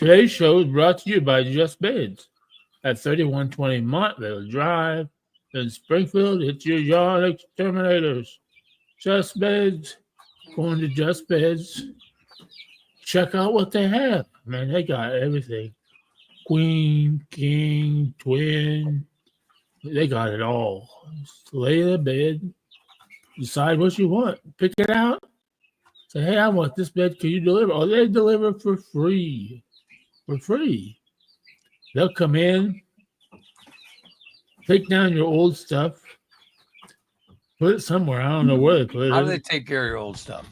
Today's show is brought to you by Just Beds at 3120 Montvale Drive in Springfield. It's your yard exterminators. Just Beds. Going to Just Beds. Check out what they have. Man, they got everything. Queen, king, twin. They got it all. Just lay in the bed. Decide what you want. Pick it out. Say, hey, I want this bed. Can you deliver? Oh, they deliver for free. For free. They'll come in, take down your old stuff, put it somewhere. I don't know where they put it. How do they take care of your old stuff?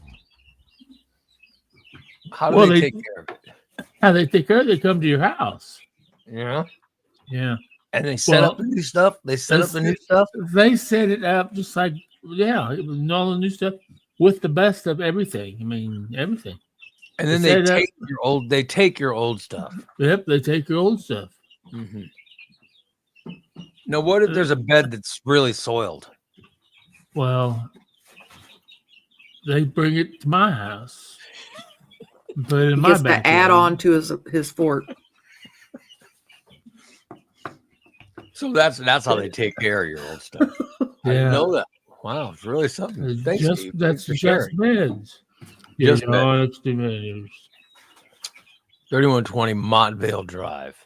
How do they take care of it? How they take care of it? They come to your house. Yeah. Yeah. And they set up the new stuff. They set up the new stuff. They set it up just like, yeah, all the new stuff with the best of everything. I mean, everything. And then they take your old. They take your old stuff. Yep, they take your old stuff. Mm-hmm. Now, what if there's a bed that's really soiled? Well, they bring it to my house. Put it in my backyard. To add on to his fort. So that's how they take care of your old stuff. I didn't know that. Wow, it's really something. Thanks, Steve. That's Just Beds. Just Beds. 3120 Montvale Drive.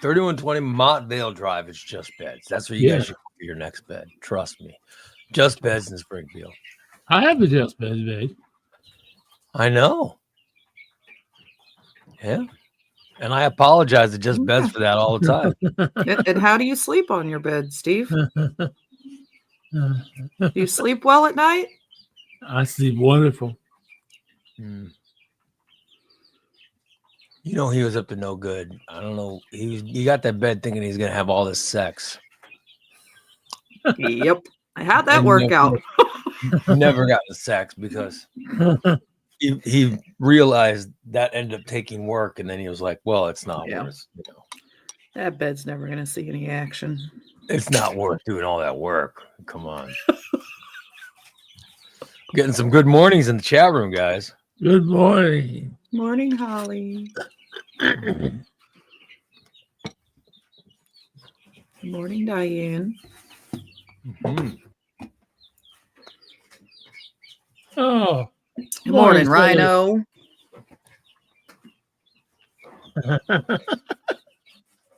3120 Montvale Drive is Just Beds. That's where you guys should go for your next bed. Trust me. Just Beds in Springfield. I have a Just Beds bed. I know. Yeah. And I apologize to Just Beds for that all the time. And how do you sleep on your bed, Steve? Do you sleep well at night? I sleep wonderful. You know, he was up to no good. I don't know. He got that bed thinking he's going to have all this sex. Yep. How'd that work out? Never got the sex because he realized that ended up taking work. And then he was like, well, it's not worth, That bed's never going to see any action. It's not worth doing all that work. Come on. Getting some good mornings in the chat room, guys. Good morning. Morning, Holly. Good morning, Diane. Mm-hmm. Oh. Good morning, Rhino.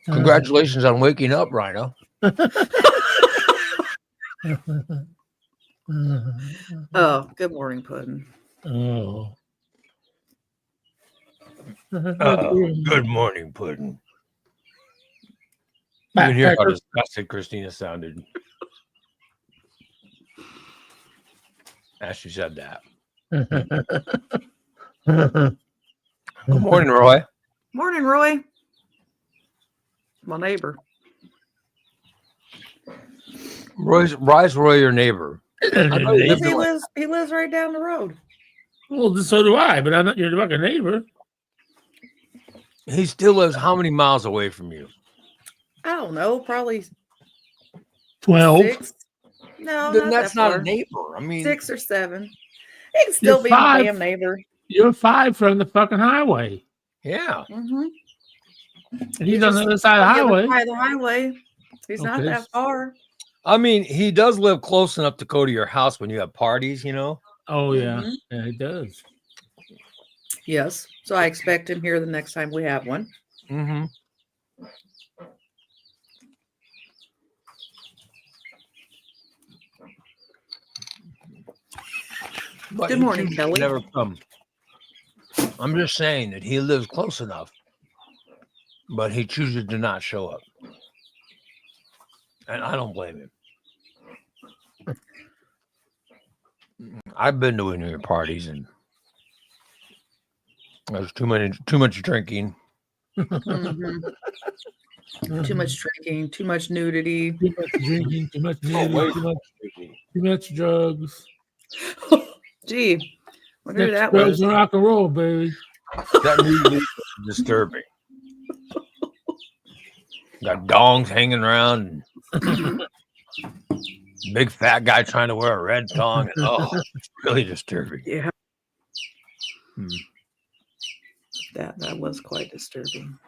Congratulations on waking up, Rhino. Oh, good morning, Puddin'. Oh. Good morning, Puddin'. You can hear how disgusted Christina sounded as she said that. Good morning, Roy. Morning, Roy. My neighbor. Roy's Roy, your neighbor. He lives right down the road. Well, so do I, but I'm not your fucking neighbor. He still lives how many miles away from you? I don't know, probably 12. 6. No, then that's that not far. a neighbor. I mean, 6 or 7. He can still be my damn neighbor. You're 5 from the fucking highway. Yeah. Mm-hmm. And he's on the other side of the highway. By the highway. He's not that far. I mean, he does live close enough to go to your house when you have parties, you know? Oh, yeah. Mm-hmm. Yeah, he does. Yes. So I expect him here the next time we have one. Mm-hmm. Good morning, Kelly. Never come. I'm just saying that he lives close enough, but he chooses to not show up. And I don't blame him. I've been to one of your parties and there's too much drinking. Mm-hmm. Too much drinking, too much nudity. Too much drinking, too much nudity, too much drugs. Gee, wonder who that drugs was. and rock and roll, baby. That nudity is disturbing. Got dongs hanging around. Big fat guy trying to wear a red thong. And, it's really disturbing. Yeah. That was quite disturbing.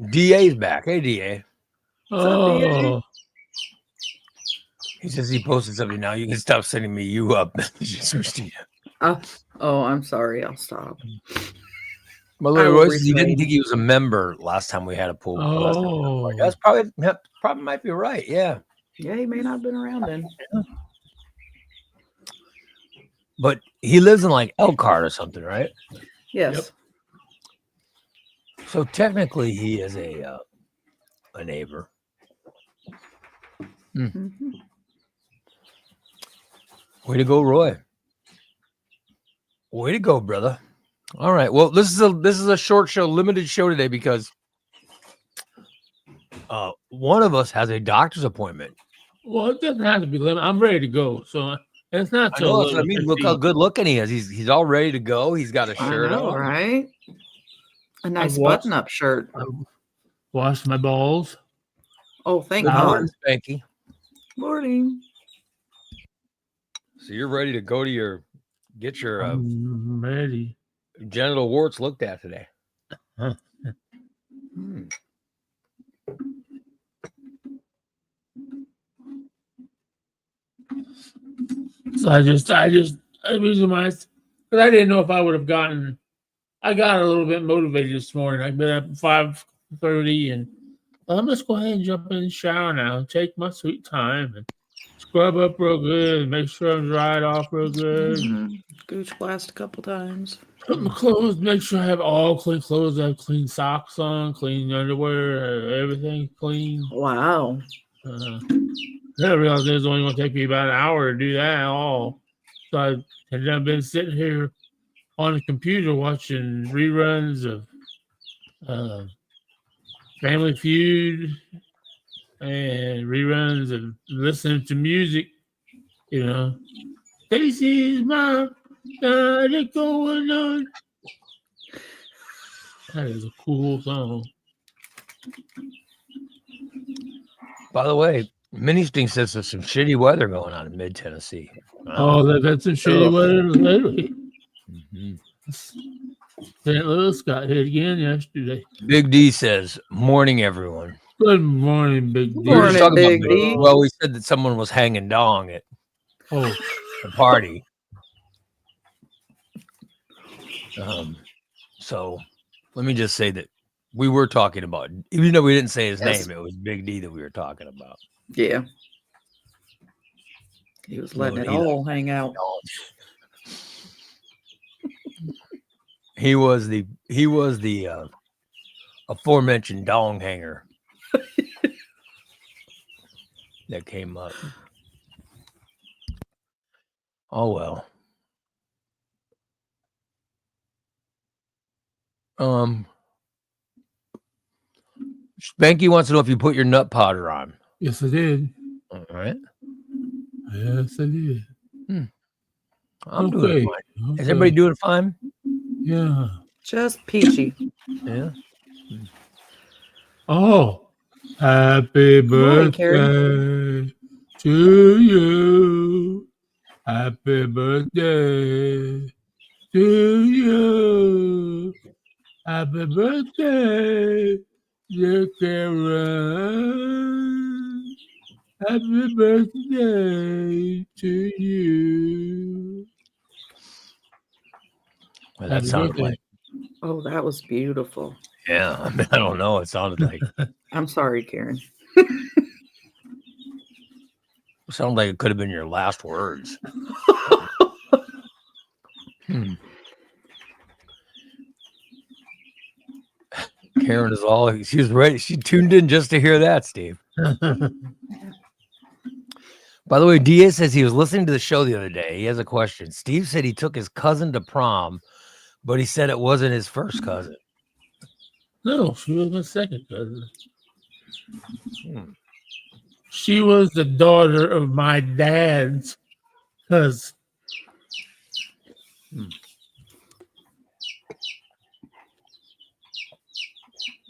DA's back. Hey, DA. What's up, DA? Oh, He says he posted something now. You can stop sending me you up messages, Christina. Oh, I'm sorry. I'll stop. By I the way, will Royce, he didn't refrain. think he was a member last time we had a pool. oh. That's probably might be right. Yeah. Yeah, he may not have been around then. But he lives in like Elkhart or something, right? Yes. So technically he is a neighbor. Mhm. Way to go, Roy. Way to go, brother. All right. Well, this is a short show, limited show today because one of us has a doctor's appointment. Well, it doesn't have to be limited. I'm ready to go. So it's not I till know. That's what I mean. Look how 11:15. good looking he is. He's all ready to go. He's got a I shirt know, on. right? A nice watched- button-up shirt. I washed my balls. Oh, thank Good God. morning, Spanky. Morning. So you're ready to go to get your I'm ready. genital warts looked at today. Huh. Hmm. So the reason why, because I didn't know if I would have gotten. I got a little bit motivated this morning. I've been up at 5:30, and I'm just go ahead and jump in the shower now and take my sweet time and scrub up real good, make sure I'm dried off real good. Mhm. Gooch blast a couple times. Put my clothes, make sure I have all clean clothes. I have clean socks on, clean underwear, everything clean. Wow. I realized it was only going to take me about an hour to do that all. So I've been sitting here on the computer watching reruns of Family Feud and reruns of listening to music. You know, Stacy's mom got it going on. That is a cool song. By the way, Mini Sting says there's some shitty weather going on in mid Tennessee. That's some shitty weather lately. Mhm. St. Louis got hit again yesterday. Big D says, "Morning, everyone." Good morning, Big D. We were just Morning, talking Big D. well, we said that someone was hanging dong at Oh, the party. So let me just say that we were talking about, even though we didn't say his Yes. name, it was Big D that we were talking about. Yeah. He was letting it all hang out. He was the aforementioned dong hanger that came up. Oh well. Spanky wants to know if you put your nut powder on. yes, I did. All right. Yes, I did. I'm doing fine. Okay. Is everybody doing fine? Yeah. Just peachy. Yeah. Oh, happy morning, Carrie. birthday to you. Happy birthday to you. Happy birthday, dear Karen. Happy birthday to you. Well, that Happy sounded birthday. like, Oh, that was beautiful. yeah. I mean, I don't know. It sounded like I'm sorry, Karen. it could have been your last words. Karen is all she was ready. She tuned in just to hear that, Steve. By the way, Diaz says he was listening to the show the other day. He has a question. Steve said he took his cousin to prom, but he said it wasn't his first cousin. No, she was my second cousin. Hmm. She was the daughter of my dad's cousin.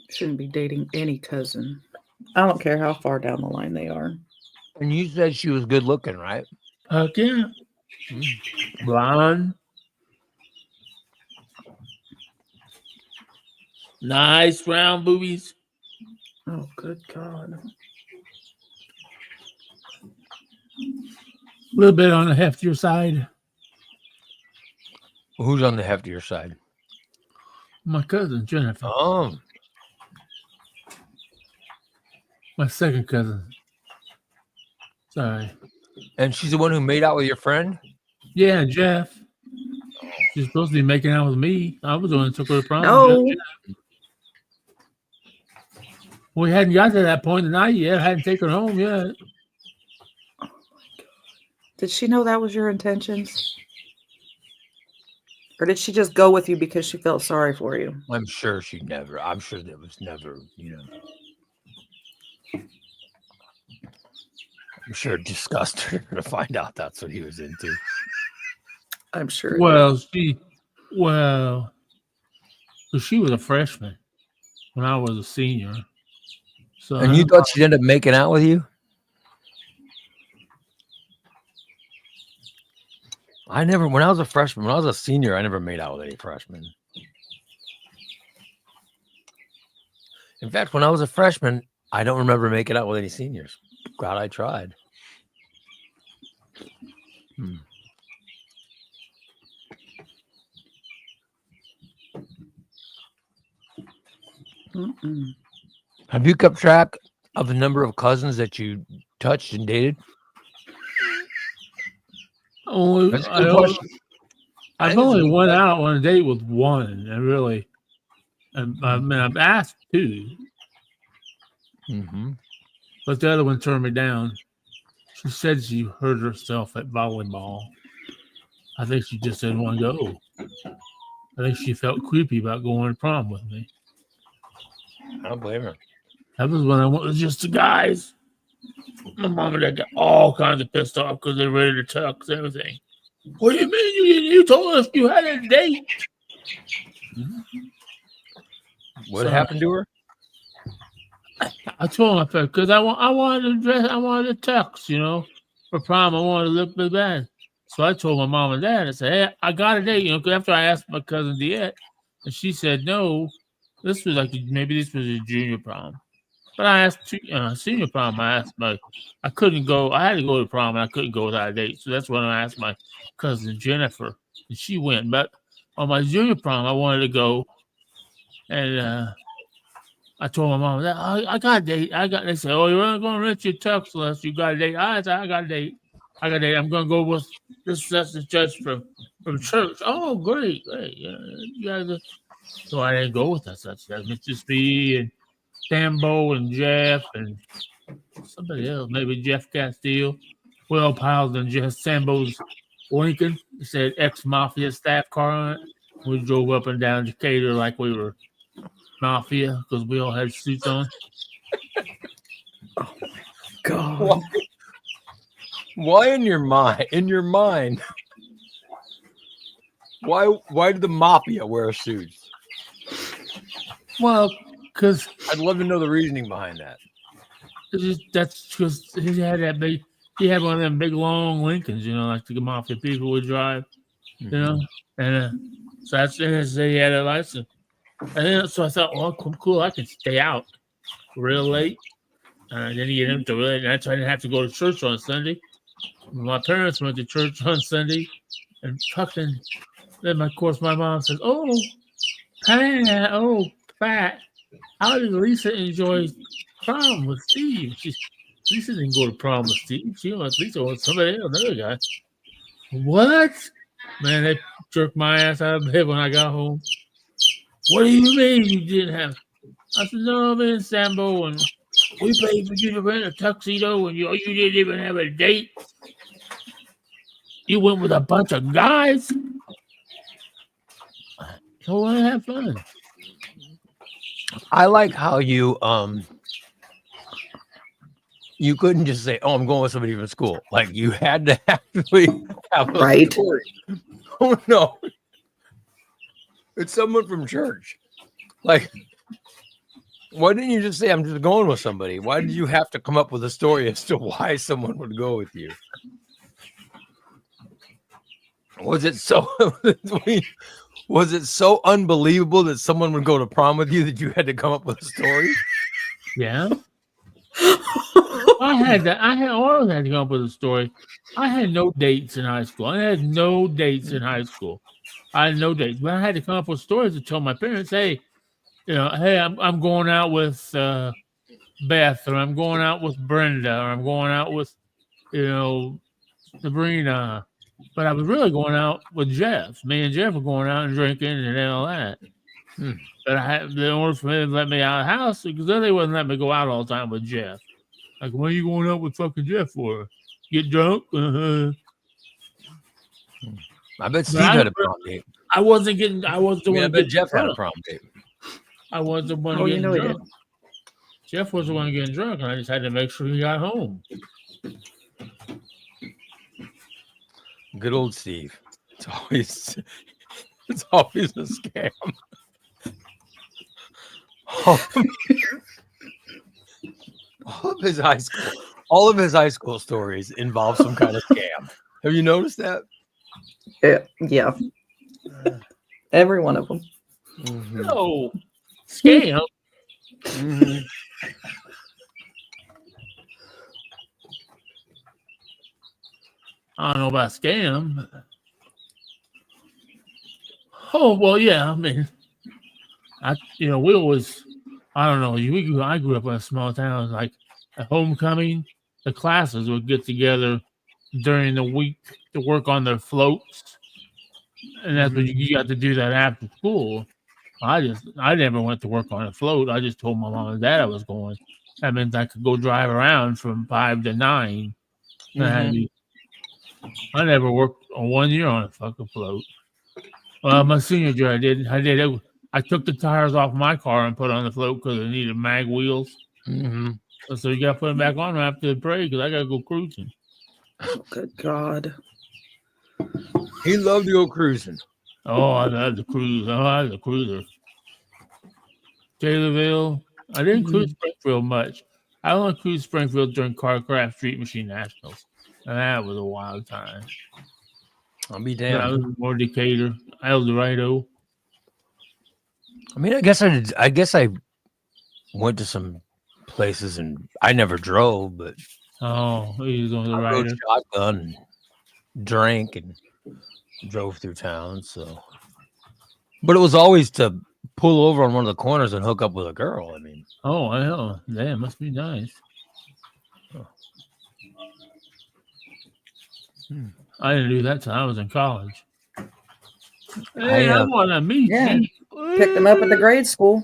Shouldn't be dating any cousin. I don't care how far down the line they are. And you said she was good looking, right? Heck yeah. Blonde. Nice round boobies. Oh, good God. A little bit on the heftier side. Who's on the heftier side? My cousin Jennifer. Oh, My second cousin. Sorry. and she's the one who made out with your friend? Yeah, Jeff. She's supposed to be making out with me. I was the one who took her to prom. No. Jeff. We hadn't got to that point tonight yet. I hadn't taken her home yet. Did she know that was your intentions? Or did she just go with you because she felt sorry for you? I'm sure there was never, I'm sure it disgusted her to find out that's what he was into. I'm sure. Well, she was a freshman when I was a senior. So And you thought she'd end up making out with you? When I was a senior, I never made out with any freshmen. In fact, when I was a freshman, I don't remember making out with any seniors. Glad I tried. Mm-mm. Have you kept track of the number of cousins that you touched and dated? That's a good question. I've only went out on a date with one. I mean, I've asked two, Mm-hmm. but the other one turned me down. She said she hurt herself at volleyball. I think she just didn't want to go. I think she felt creepy about going to prom with me. I don't blame her. That was when I went with just the guys. My mom and dad got all kinds of pissed off because they're ready to tux and everything. What do you mean? You told us you had a date. What happened to her? I told her because I wanted to dress, I wanted to tux, for prom. I wanted to look really bad. So I told my mom and dad, I said, hey, I got a date, because after I asked my cousin Diet, and she said no. This was maybe this was a junior prom. But I asked senior prom. I couldn't go. I had to go to prom, and I couldn't go without a date. So that's when I asked my cousin Jennifer, and she went. But on my junior prom, I wanted to go, and I told my mom that I got a date. They said, "Oh, you're not going to rent your tux unless you got a date." I said, "I got a date. I'm going to go with this judge from church." Oh, great. Yeah, you guys. So I didn't go with that. That's just me and Sambo and Jeff and somebody else, maybe Jeff Castile. Well, piled in Jeff Sambo's Lincoln. It said ex-mafia staff car on it. We drove up and down Decatur like we were mafia because we all had suits on. Oh my God! Why in your mind? Why did the mafia wear suits? Well, because I'd love to know the reasoning behind that. that's because he had one of them big long Lincolns, like the mafia people would drive, and so that's he had a license. And then, so I thought, well, cool, I can stay out real late. And then you get into really night, so I didn't have to go to church on Sunday. My parents went to church on Sunday, and fucking. Then, of course, my mom says, Pat, how did Lisa enjoy prom with Steve? Lisa didn't go to prom with Steve. She went Lisa with somebody else, another guy. What? Man, they jerked my ass out of bed when I got home. What do you mean you didn't have? I said, no, me and Sambo, and we paid for you to rent a tuxedo, and you didn't even have a date. You went with a bunch of guys. So I have fun. I like how you couldn't just say, "Oh, I'm going with somebody from school." Like you had to actually have a Right. story. Oh no, it's someone from church. Like, why didn't you just say, "I'm just going with somebody"? Why did you have to come up with a story as to why someone would go with you? Was it so? Was it so unbelievable that someone would go to prom with you that you had to come up with a story? Yeah. I always had to come up with a story. I had no dates in high school. I had no dates in high school. I had no dates, but I had to come up with stories to tell my parents, hey, hey, I'm going out with Beth, or I'm going out with Brenda, or I'm going out with, Sabrina. But I was really going out with Jeff. Me and Jeff were going out and drinking and all that. But in order for them to let me out of the house, because then they wouldn't let me go out all the time with Jeff. Like, what are you going out with fucking Jeff for? Get drunk? I bet Steve had a prom date. I wasn't the one. I bet Jeff had a prom date. I was the one getting drunk. Jeff was the one getting drunk, and I just had to make sure he got home. Good old Steve. It's always a scam. All of his high school stories involve some kind of scam. Have you noticed that? Yeah. Every one of them. Mm-hmm. No scam. Mm-hmm. I don't know about scam. Oh well, yeah. I mean, we always. I don't know. I grew up in a small town. Like at homecoming, the classes would get together during the week to work on their floats, and that's what you got to do that after school. I never went to work on a float. I just told my mom and dad I was going. That meant I could go drive around from 5 to 9. I never worked 1 year on a fucking float. Well, my senior year I did. I took the tires off my car and put on the float because it needed mag wheels. Mm-hmm. So you got to put them back on after the parade because I got to go cruising. Oh, good God. He loved to go cruising. Oh, I love the cruise. Oh, I was a cruiser. Taylorville. I didn't cruise Springfield much. I only cruised Springfield during Carcraft Street Machine Nationals. And that was a wild time. I'll be damned. I was more Decatur, El Dorado. I mean, I guess I went to some places and I never drove, but he was on the I rider. rode shotgun, and drank, and drove through town. So, but it was always to pull over on one of the corners and hook up with a girl. I mean, oh hell, that must be nice. I didn't do that till I was in college. Hey, I want to meet you. Picked them up at the grade school.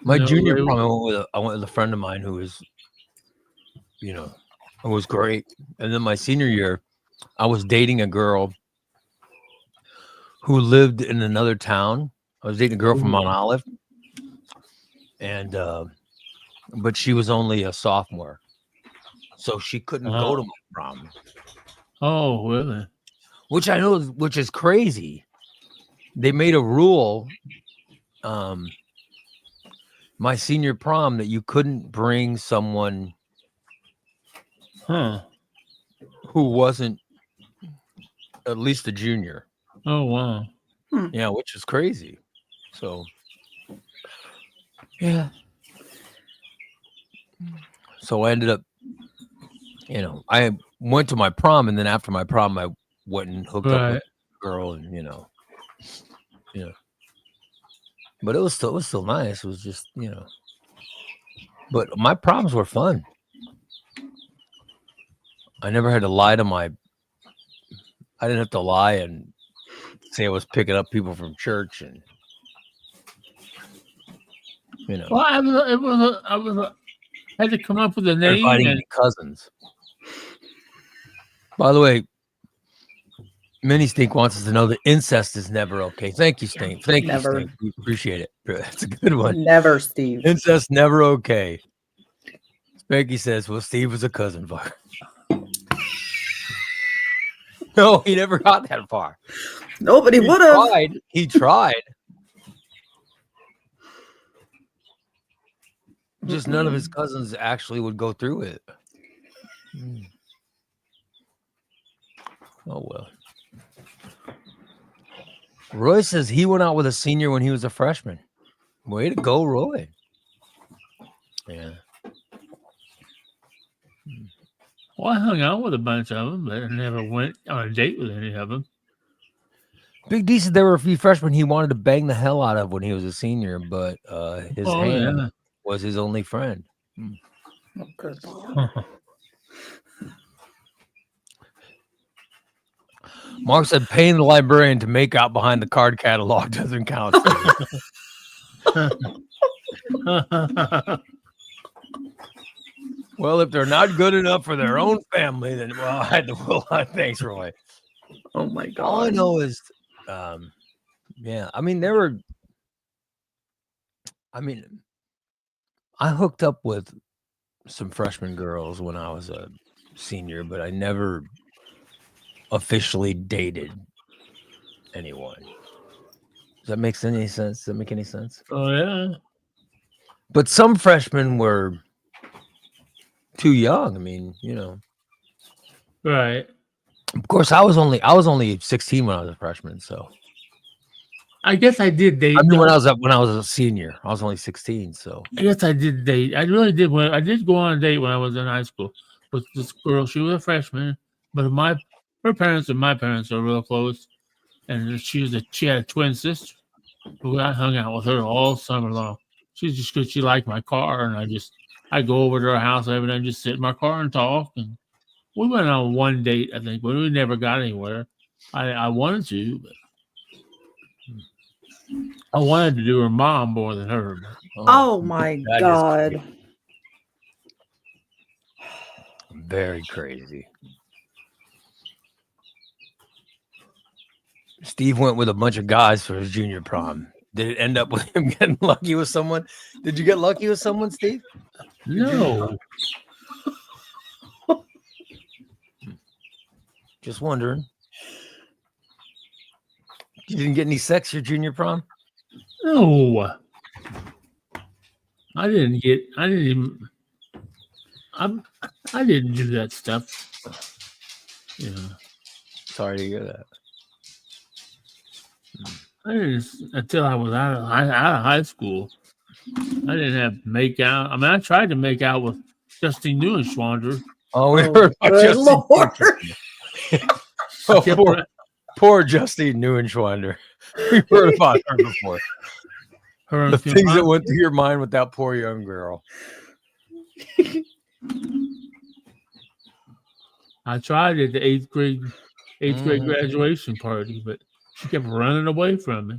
My junior prom, I went with a friend of mine who was, it was great. And then my senior year, I was dating a girl who lived in another town. I was dating a girl from Mount Olive, and but she was only a sophomore, so she couldn't go to my prom. Oh, really? Which is crazy. They made a rule, my senior prom, that you couldn't bring someone who wasn't at least a junior. Oh, wow. Yeah, which is crazy. So, yeah. So I ended up, I went to my prom, and then after my prom, I went and hooked up with a girl, and but it was still nice. It was just, but my proms were fun. I never had to lie to I didn't have to lie and say I was picking up people from church, and Well, I had to come up with a name. And cousins. By the way, Mini Stink wants us to know that incest is never okay. Thank you, Stink. Thank you, Stink. We appreciate it. That's a good one. Never, Steve. Incest never okay. Spanky says, well, Steve was a cousin fucker. No, he never got that far. Nobody would have. He tried. Just none of his cousins actually would go through it. Oh, well. Roy says he went out with a senior when he was a freshman. Way to go, Roy. Yeah. Well, I hung out with a bunch of them, but I never went on a date with any of them. Big D said there were a few freshmen he wanted to bang the hell out of when he was a senior, but his hand was his only friend. Oh, good Lord. Mark said paying the librarian to make out behind the card catalog doesn't count. Well, if they're not good enough for their own family, then well, I had to. Thanks, Roy. Oh my God. All I know is, yeah. I mean, I hooked up with some freshman girls when I was a senior, but I never officially dated anyone. Does that make any sense? Does that make any sense? Oh, yeah. But some freshmen were too young. I mean, you know. Right. Of course, I was only 16 when I was a freshman, so I guess I did date. I mean, when I was a senior, I was only 16. So I guess I did date. I really did. I did go on a date when I was in high school with this girl. She was a freshman, but her parents and my parents are real close, and she had a twin sister who I hung out with her all summer long. She's just because she liked my car, and I go over to her house every day and just sit in my car and talk. And we went on one date, I think, but we never got anywhere. I wanted to, but I wanted to do her mom more than her. Oh my that is God. crazy. Very crazy. Steve went with a bunch of guys for his junior prom. Did it end up with him getting lucky with someone? Did you get lucky with someone, Steve? No. Just wondering. You didn't get any sex your junior prom? No. I didn't do that stuff. Yeah. Sorry to hear that. I didn't until I was out of high school. I didn't have make out. I mean, I tried to make out with Justine Neuenschwander. Oh, we heard about good Lord. Poor Justine Neuenschwander. We heard about her before. The things that went through your mind with that poor young girl. I tried at the eighth grade graduation party, but she kept running away from me.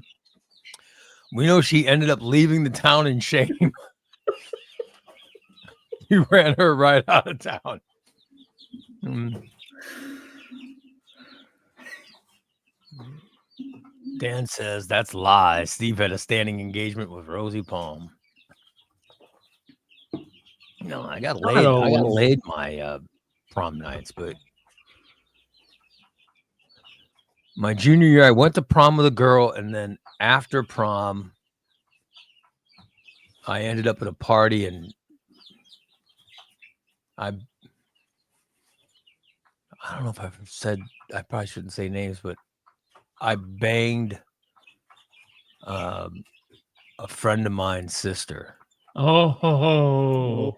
We know she ended up leaving the town in shame. You ran her right out of town. Dan says that's lies. Steve had a standing engagement with Rosie Palm. No, I got laid my prom nights, but my junior year I went to prom with a girl, and then after prom I ended up at a party, and I don't know if I've said, I probably shouldn't say names, but I banged a friend of mine's sister. Oh.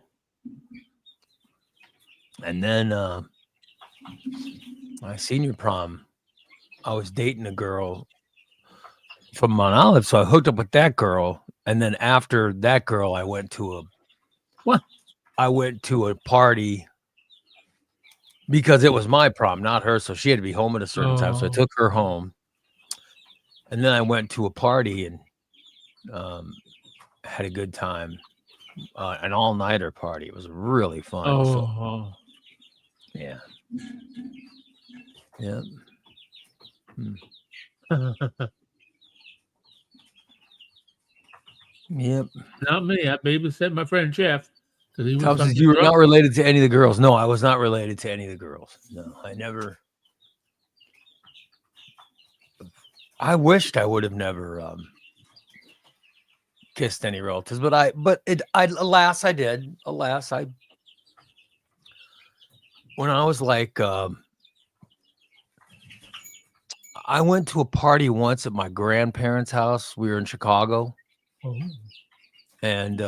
And then my senior prom, I was dating a girl from Mount Olive, so I hooked up with that girl. And then after that girl, I went to a party because it was my prom, not her. So she had to be home at a certain time. So I took her home. And then I went to a party and had a good time. An all-nighter party. It was really fun. So, yeah. Yeah. Yep. Not me. I babysat my friend Jeff. Tom says you were not related to any of the girls. No, I was not related to any of the girls. No, I never. I wished I would have never kissed any relatives, but alas, I did. Alas, when I was like, I went to a party once at my grandparents' house. We were in Chicago, Oh. and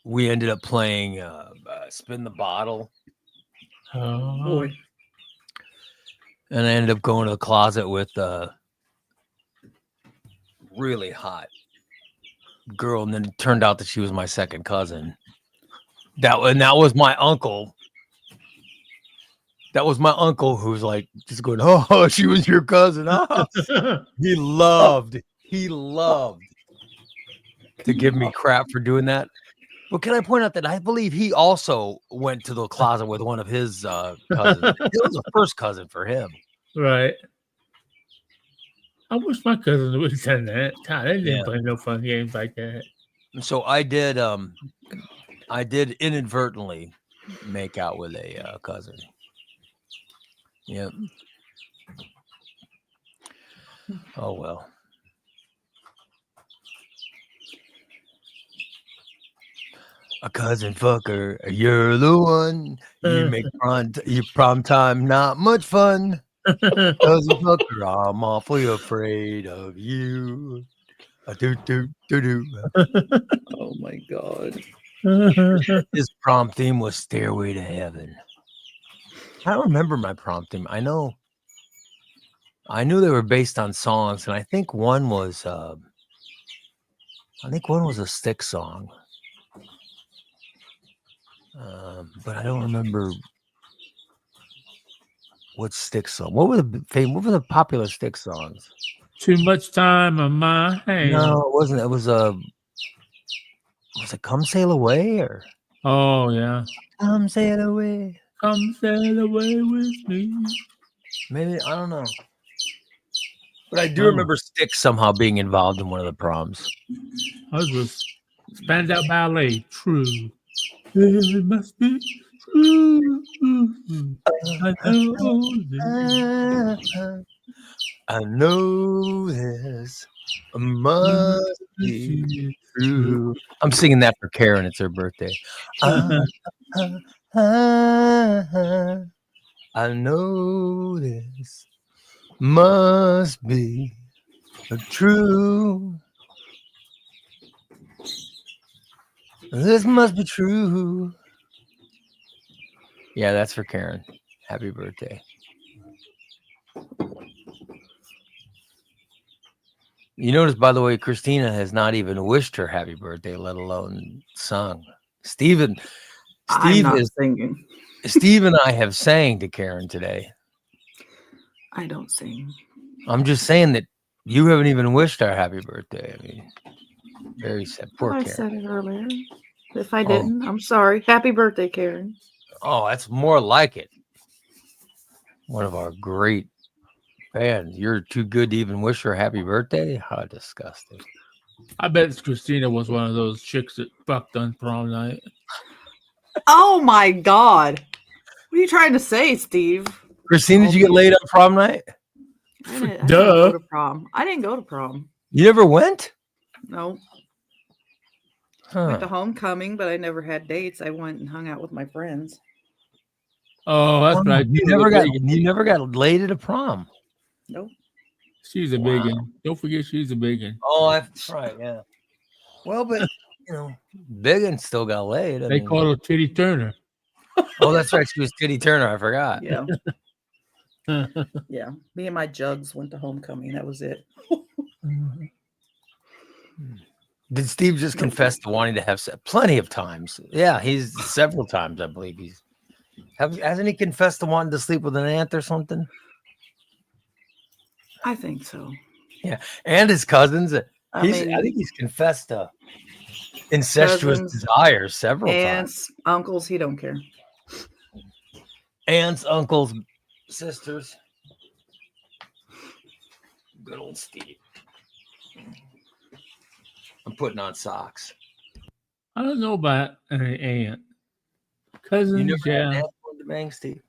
we ended up playing Spin the Bottle. Oh. Boy. And I ended up going to the closet with a really hot girl, and then it turned out that she was my second cousin. That was my uncle. That was my uncle who was like just going, "Oh, she was your cousin." Oh. He loved to give me crap for doing that. But can I point out that I believe he also went to the closet with one of his cousins. It was a first cousin for him. Right. I wish my cousins would have done that. God, they didn't Yeah. play no fun games like that. So I did inadvertently make out with a cousin. Yep. Oh well. A cousin fucker, you're the one. You make prom time not much fun. Cousin fucker, I'm awfully afraid of you. Do do do do. Oh my God. His prom theme was Stairway to Heaven. I don't remember my prom theme. I knew they were based on songs, and I think one was a Styx song. But I don't remember what Styx song. What were the popular Styx songs? Too much time on my hands. No, it wasn't. It was it Come Sail Away or Oh yeah. Come Sail Away? Come sail away with me. Maybe, I don't know. But I do Oh. remember Styx somehow being involved in one of the proms. Ours was Spandau Ballet. True. It must be true. I know this. I know this must be true. I'm singing that for Karen. It's her birthday. I know this must be true. This must be true. Yeah, that's for Karen. Happy birthday. You notice, by the way, Christina has not even wished her happy birthday, let alone sung. Steve and I have sang to Karen today. I don't sing. I'm just saying that you haven't even wished her happy birthday. I mean, very sad. Poor I Karen. said it earlier. If I didn't, I'm sorry. Happy birthday, Karen. Oh, that's more like it. One of our great fans. You're too good to even wish her happy birthday? How disgusting. I bet Christina was one of those chicks that fucked on prom night. Oh my God. What are you trying to say, Steve? Christine, did you get laid on prom night? I didn't Duh. go to prom. I didn't go to prom. You never went? No. Huh. Went to homecoming, but I never had dates. I went and hung out with my friends. Oh, that's right. You never got laid at a prom. Nope. She's a big one. Don't forget she's a big one. Oh, that's right. Yeah. Well, but you know, Biggin still got laid. They call her Titty Turner. Oh, that's right. She was Titty Turner. I forgot. Yeah. Yeah. Me and my jugs went to homecoming. That was it. Did Steve just confess to wanting to have plenty of times? Yeah, he's several times, I believe. Hasn't he confessed to wanting to sleep with an aunt or something? I think so. Yeah, and his cousins. I mean, think he's confessed to incestuous cousins, desires several times. Aunts, uncles, he don't care. Aunts, uncles, sisters. Good old Steve. I'm putting on socks. I don't know about an aunt. Cousins, You never had an yeah. aunt wanted to bang, Steve?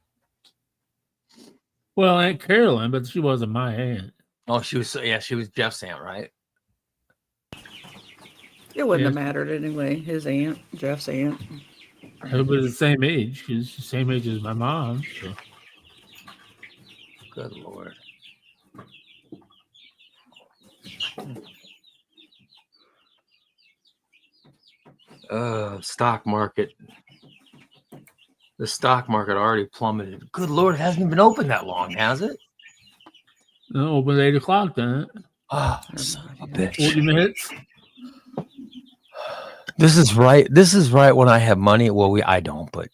Well, Aunt Caroline, but she wasn't my aunt. Oh, she was Jeff's aunt, right? It wouldn't have mattered anyway. His aunt, Jeff's aunt. Everybody's the same age. She's the same age as my mom. So. Good Lord. Stock market. The stock market already plummeted. Good Lord, it hasn't been open that long, has it? Open at 8 o'clock then. Oh, son of a bitch. 40 minutes. This is right. This is right when I have money. Well, I don't, but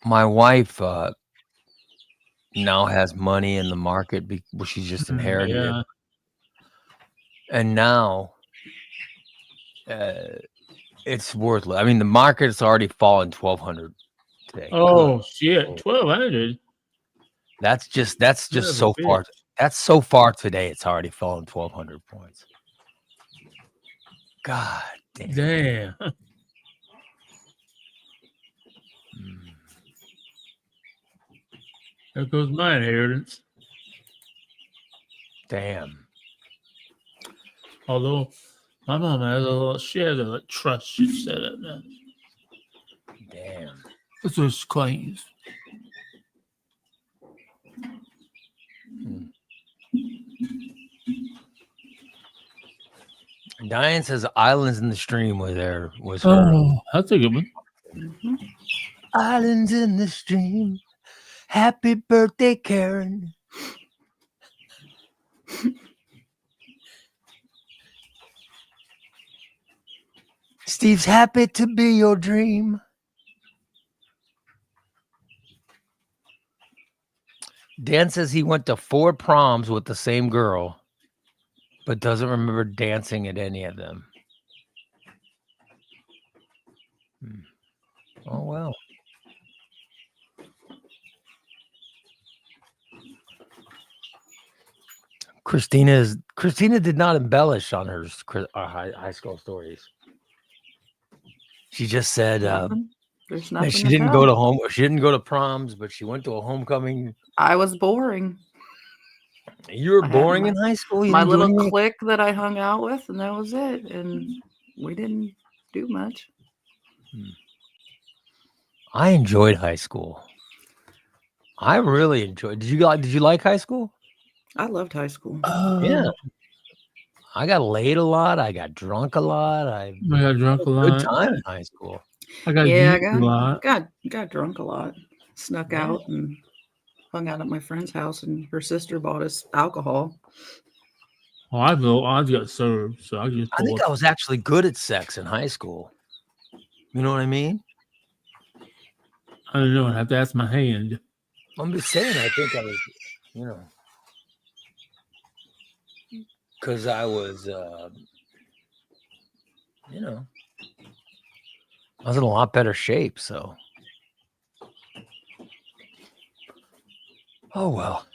my wife now has money in the market because she just inherited Yeah. it, and now it's worthless. I mean, the market's already fallen 1,200 today. Oh shit, 1,200. That's just Son of a so far. bitch. That's so far today. It's already fallen 1,200 points. God damn. Damn. There goes my inheritance. Damn. Although my mom has a little, she has a trust she set up now. Damn. That's what she claims. Diane says islands in the stream was her. Oh, that's a good one. Islands in the stream. Happy birthday, Karen. Steve's happy to be your dream. Dan says he went to 4 proms with the same girl, but doesn't remember dancing at any of them. Oh, well. Christina did not embellish on her high school stories. She just said There's that nothing. she didn't go to She didn't go to proms, but she went to a homecoming. I was boring. You were boring in high school. My little clique that I hung out with, and that was it. And we didn't do much. I enjoyed high school. I really enjoyed. Did you like high school? I loved high school. Yeah. I got laid a lot. I got drunk a lot. I got drunk a lot. Good time in high school. I got a lot. Got drunk a lot. Snuck out and hung out at my friend's house, and her sister bought us alcohol. Oh, I got served, so I just. I think I was actually good at sex in high school. You know what I mean? I don't know. I have to ask my hand. I'm just saying. I think I was, because I was, I was in a lot better shape. So, oh well.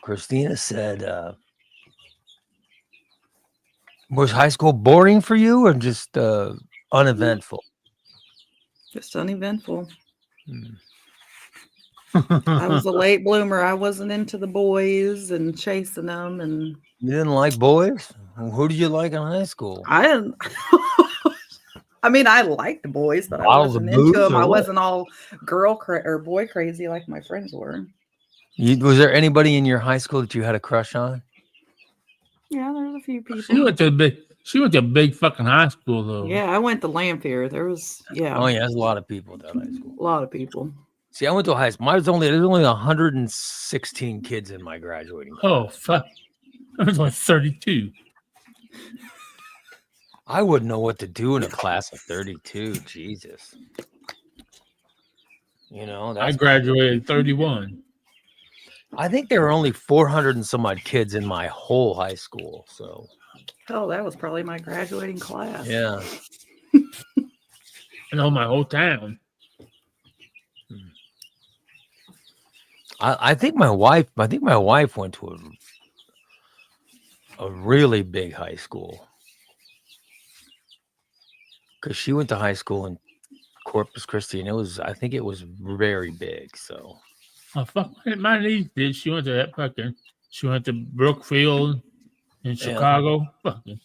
Christina said, was high school boring for you or just uneventful? Just uneventful. I was a late bloomer. I wasn't into the boys and chasing them. And you didn't like boys? Who did you like in high school? I didn't. I mean, I liked the boys, but I wasn't into them. I wasn't all girl or boy crazy like my friends were. Was there anybody in your high school that you had a crush on? Yeah, there was a few people. She went to a big fucking high school though. Yeah, I went to Lamphere. There was Oh yeah, there's a lot of people at that high school. A lot of people. See, I went to a high school. There's only 116 kids in my graduating class. Oh fuck! I was like 32. I wouldn't know what to do in a class of 32. Jesus. I graduated 31. I think there were only 400 and some odd kids in my whole high school. So, that was probably my graduating class. Yeah. I know my whole town. I think my wife went to a really big high school because she went to high school in Corpus Christi, and I think it was very big. So. Oh fuck! My niece did. She went to Brookfield in Chicago. Fucking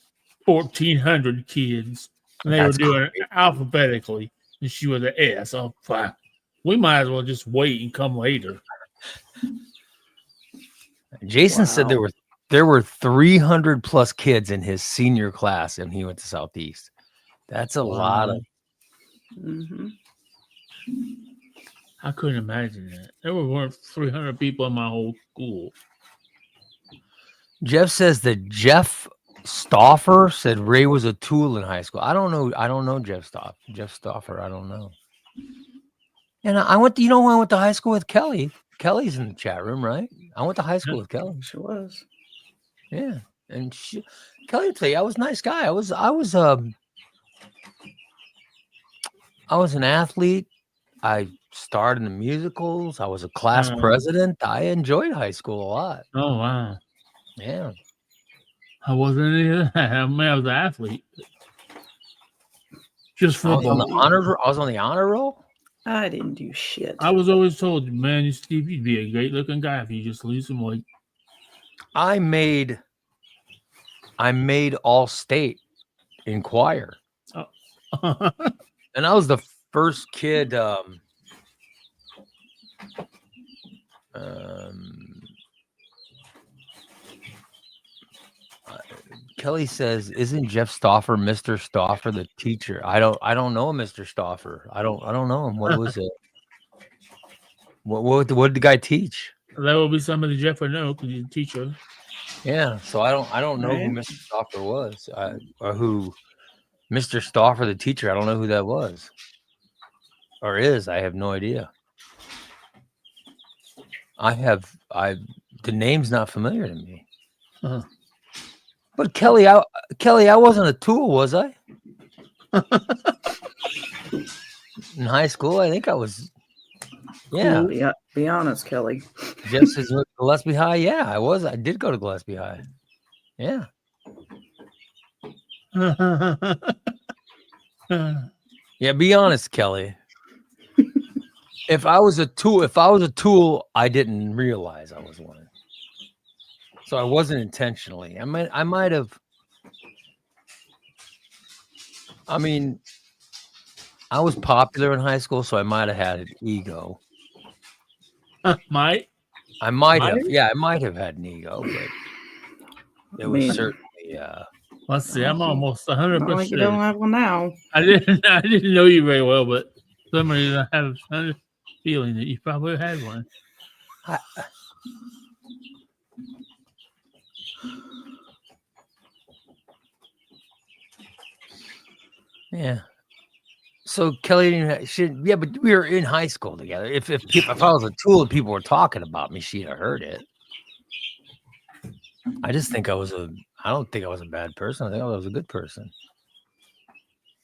1,400 kids. And they were doing it alphabetically, and she was an S. Oh, fuck. We might as well just wait and come later. Jason said there were 300 plus kids in his senior class, and he went to Southeast. That's a lot of. Mm-hmm. I couldn't imagine that. There weren't 300 people in my whole school. Jeff says that Jeff Stauffer said Ray was a tool in high school. I don't know Jeff Stauffer. Jeff Stauffer, I don't know. And I went to high school with Kelly. Kelly's in the chat room, right? I went to high school with Kelly. She was. Yeah. And Kelly would tell you I was a nice guy. I was an athlete. I starred in the musicals. I was a class president. I enjoyed high school a lot. Oh, wow. Yeah. I wasn't any of that. I mean, I was an athlete. Just football. I was on the honor roll. I didn't do shit. I was always told, man, Steve, you'd be a great looking guy if you just lose some weight. I made all state in choir. Oh. And I was the first kid. Kelly says, "Isn't Jeff Stauffer Mr. Stauffer the teacher?" I don't know Mr. Stauffer. I don't know him. What was it? What did the guy teach? That would be somebody Jeff would know because he's a teacher. Yeah, so I don't know who Mr. Stauffer was, or who Mr. Stauffer the teacher. I don't know who that was or is. I have no idea. The name's not familiar to me. Uh-huh. But Kelly, I wasn't a tool, was I? In high school, I think I was. Yeah. Cool. Yeah. Be honest, Kelly. Jeff says Gillespie High. Yeah, I was. I did go to Gillespie High. Yeah. Yeah. Be honest, Kelly. If I was a tool, I didn't realize I was one. So I wasn't intentionally. I might have. I mean, I was popular in high school, so I might have had an ego. I might have. Yeah, I might have had an ego, but it was certainly. Let's see. I'm almost 100%. Like you don't have one now. I didn't know you very well, but somebody I have a feeling that you probably had one. Yeah. So Kelly, but we were in high school together. If I was a tool and people were talking about me, she'd have heard it. I just think I don't think I was a bad person. I think I was a good person.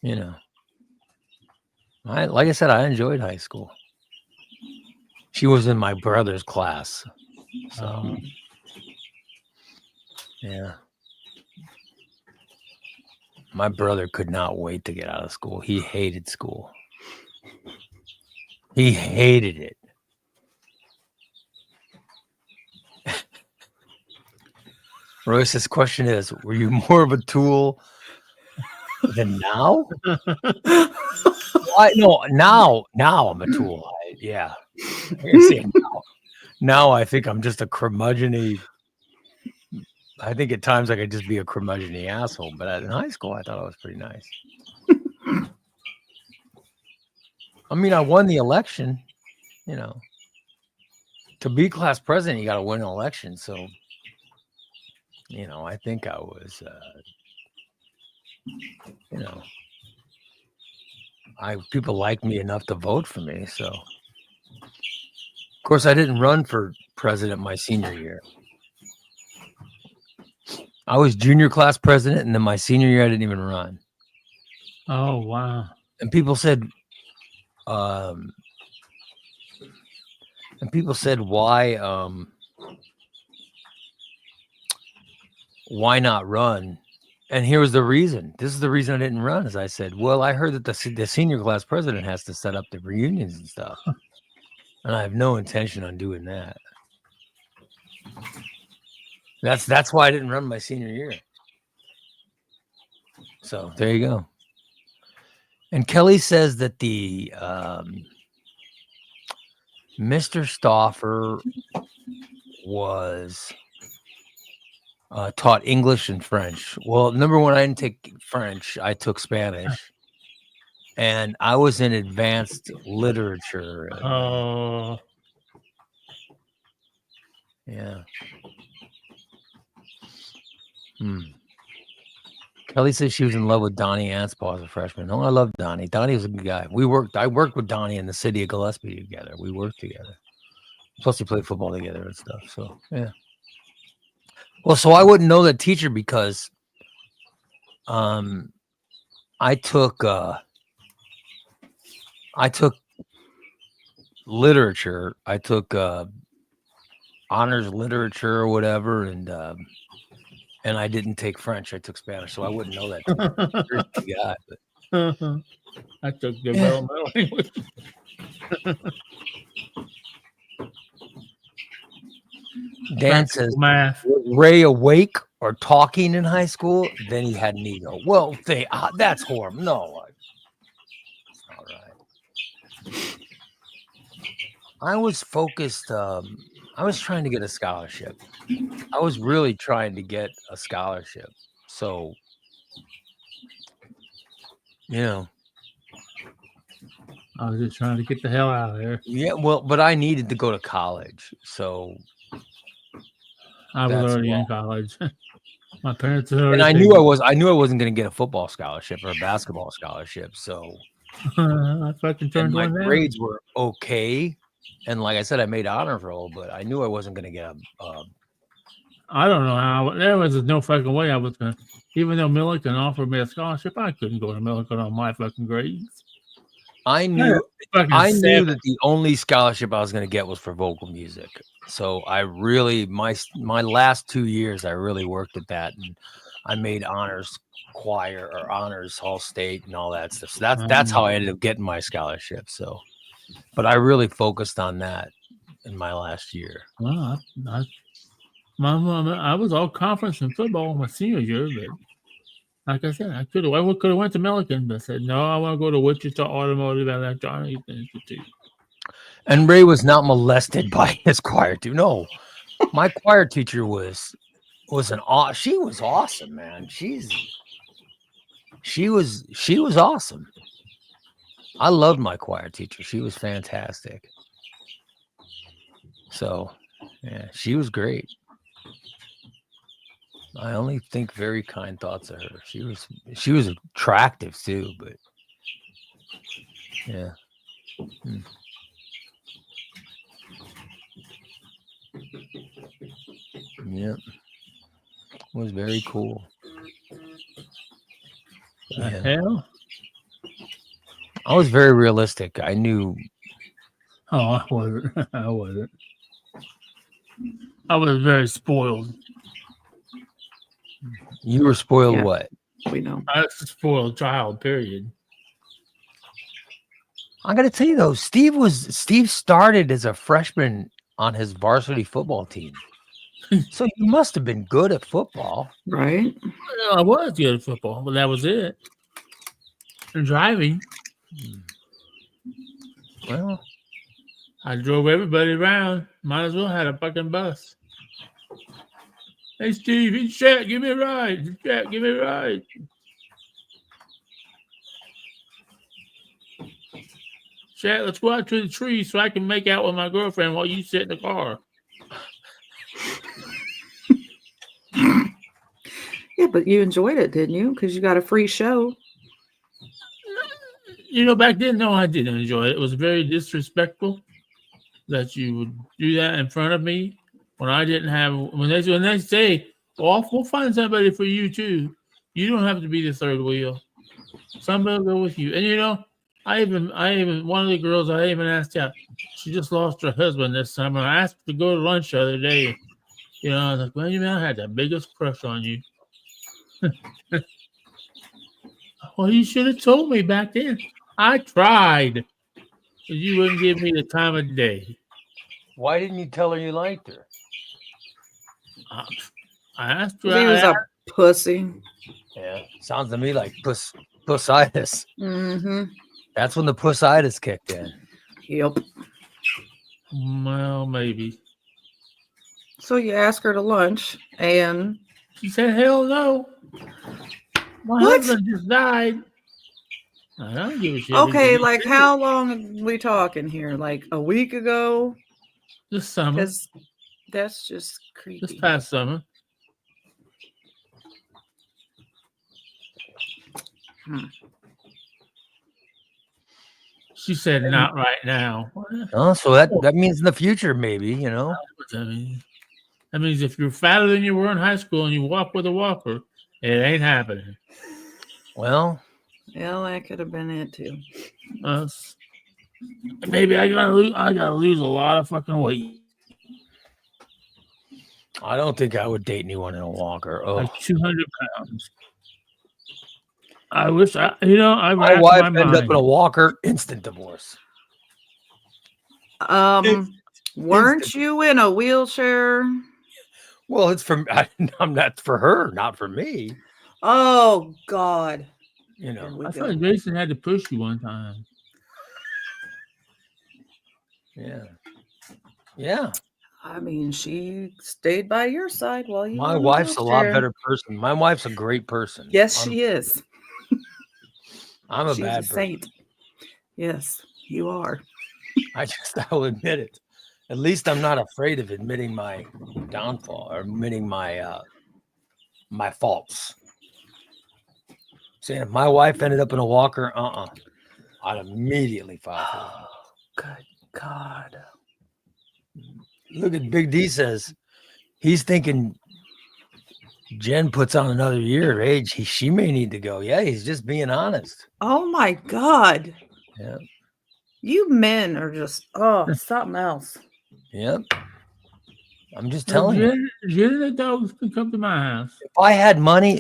You know. Like I said, I enjoyed high school. She was in my brother's class. So yeah. My brother could not wait to get out of school. He hated school. He hated it. Royce's question is, were you more of a tool than now? Now I'm a tool. Yeah. Now I think I'm just a curmudgeon-y. I think at times I could just be a curmudgeon-y asshole, but in high school I thought I was pretty nice. I mean, I won the election, you know. To be class president, you got to win an election. So, you know, I think I was, you know, people liked me enough to vote for me. So, of course, I didn't run for president my senior year. I was junior class president, and then my senior year, I didn't even run. Oh, wow. And people said, why not run? And here was the reason. This is the reason I didn't run. As I said, well, I heard that the senior class president has to set up the reunions and stuff, and I have no intention on doing that. That's why I didn't run my senior year. So there you go. And Kelly says that the Mr. Stauffer was taught English and French. Well, number one, I didn't take French. I took Spanish. And I was in advanced literature. Oh. Yeah. Kelly says she was in love with Donnie Anspaugh as a freshman. Oh, I love Donnie. Donnie was a good guy. I worked with Donnie in the city of Gillespie together. We worked together. Plus, we played football together and stuff. So, yeah. Well, so I wouldn't know that teacher because I took literature. I took honors literature or whatever, and I didn't take French. I took Spanish, so I wouldn't know that. Yeah, but I took developmental English. Dan says, math. was Ray awake or talking in high school? Then he had an ego. Well, that's horrible. No, it's not right. I was focused. I was trying to get a scholarship. I was really trying to get a scholarship. So, I was just trying to get the hell out of there. Yeah, well, but I needed to go to college. So I was already in college. My parents had already. And I knew I wasn't going to get a football scholarship or a basketball scholarship. So I fucking turned my one down. grades were okay. And like I said, I made honor roll, but I knew I wasn't going to get a I don't know how. There was no fucking way I was going to. Even though Milliken offered me a scholarship, I couldn't go to Milliken on my fucking grades. I knew that the only scholarship I was going to get was for vocal music. So I really, my last 2 years, I really worked at that, and I made honors choir or honors Hall State and all that stuff. So that's how I ended up getting my scholarship. So, but I really focused on that in my last year. Well, I was all conference in football my senior year, but like I said, I could have went to Milliken, but I said no. I want to go to Wichita Automotive Electronics Institute. And Ray was not molested by his choir teacher. No, my choir teacher was she was awesome, man. She was awesome. I loved my choir teacher. She was fantastic. So, yeah, she was great. I only think very kind thoughts of her. She was attractive too, but yeah. Yep. It was very cool. Hell? I was very realistic. I knew. Oh, I wasn't. I wasn't. I was very spoiled. You were spoiled. Yeah. What? We know. I was a spoiled child, period. I got to tell you though, Steve started as a freshman on his varsity football team. So you must have been good at football. Right? Well, I was good at football, but that was it. And driving. Well, I drove everybody around. Might as well have a fucking bus. Hey, Steve, it's Jack, give me a ride. Jack, give me a ride. Jack, let's go out to the tree so I can make out with my girlfriend while you sit in the car. Yeah, but you enjoyed it, didn't you? Because you got a free show. Back then, no, I didn't enjoy it. It was very disrespectful that you would do that in front of me when I didn't have. When they say, "Well, we'll find somebody for you too," you don't have to be the third wheel. Somebody will go with you. And I even one of the girls I even asked out. She just lost her husband this summer. I asked her to go to lunch the other day. I was like, "Well, I had the biggest crush on you." Well, you should have told me back then. I tried, but you wouldn't give me the time of day. Why didn't you tell her you liked her? I asked her. He was a pussy. Yeah, sounds to me like pussitis. Mm-hmm. That's when the pussitis kicked in. Yep. Well, maybe. So you ask her to lunch, and She said, hell no. My What? husband just died. I don't give a shit. okay, like how long are we talking here? Like a week ago? This summer. Because that's just creepy. This past summer. She said, not right now. Oh, so that means in the future, maybe, you know. That means if you're fatter than you were in high school and you walk with a walker, it ain't happening. Well, that could have been it too. Maybe I gotta lose a lot of fucking weight. I don't think I would date anyone in a walker. Oh, Like 200 pounds. I wish I my wife ended up in a walker, instant divorce. Weren't you in a wheelchair? Well, it's I'm not for her, not for me. Oh God. You know, I thought Jason had to push you one time. Yeah. Yeah. I mean, she stayed by your side while you. My wife's a lot better person. My wife's a great person. Yes, she is. I'm a She's bad a saint. person. Yes, you are. I will admit it. At least I'm not afraid of admitting my downfall or admitting my my faults. Saying if my wife ended up in a walker, I'd immediately file for her. Good God. Look at Big D says he's thinking Jen puts on another year of age. She may need to go. Yeah, he's just being honest. Oh my God. Yeah. You men are just something else. Yep. I'm just telling you. Jen and the dogs can come to my house. If I had money,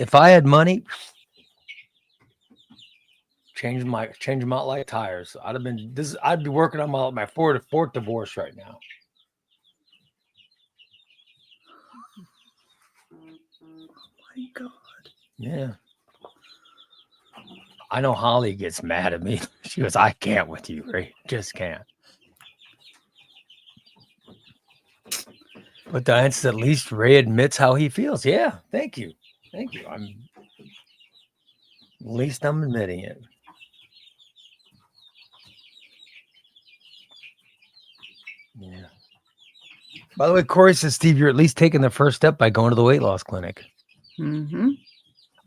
change them out like tires. I'd be working on my fourth divorce right now. My God. Yeah. I know Holly gets mad at me. She goes, I can't with you, Ray. Just can't. But that's at least Ray admits how he feels. Yeah, thank you. Thank you. At least I'm admitting it. Yeah. By the way, Corey says, Steve, you're at least taking the first step by going to the weight loss clinic. Mm-hmm.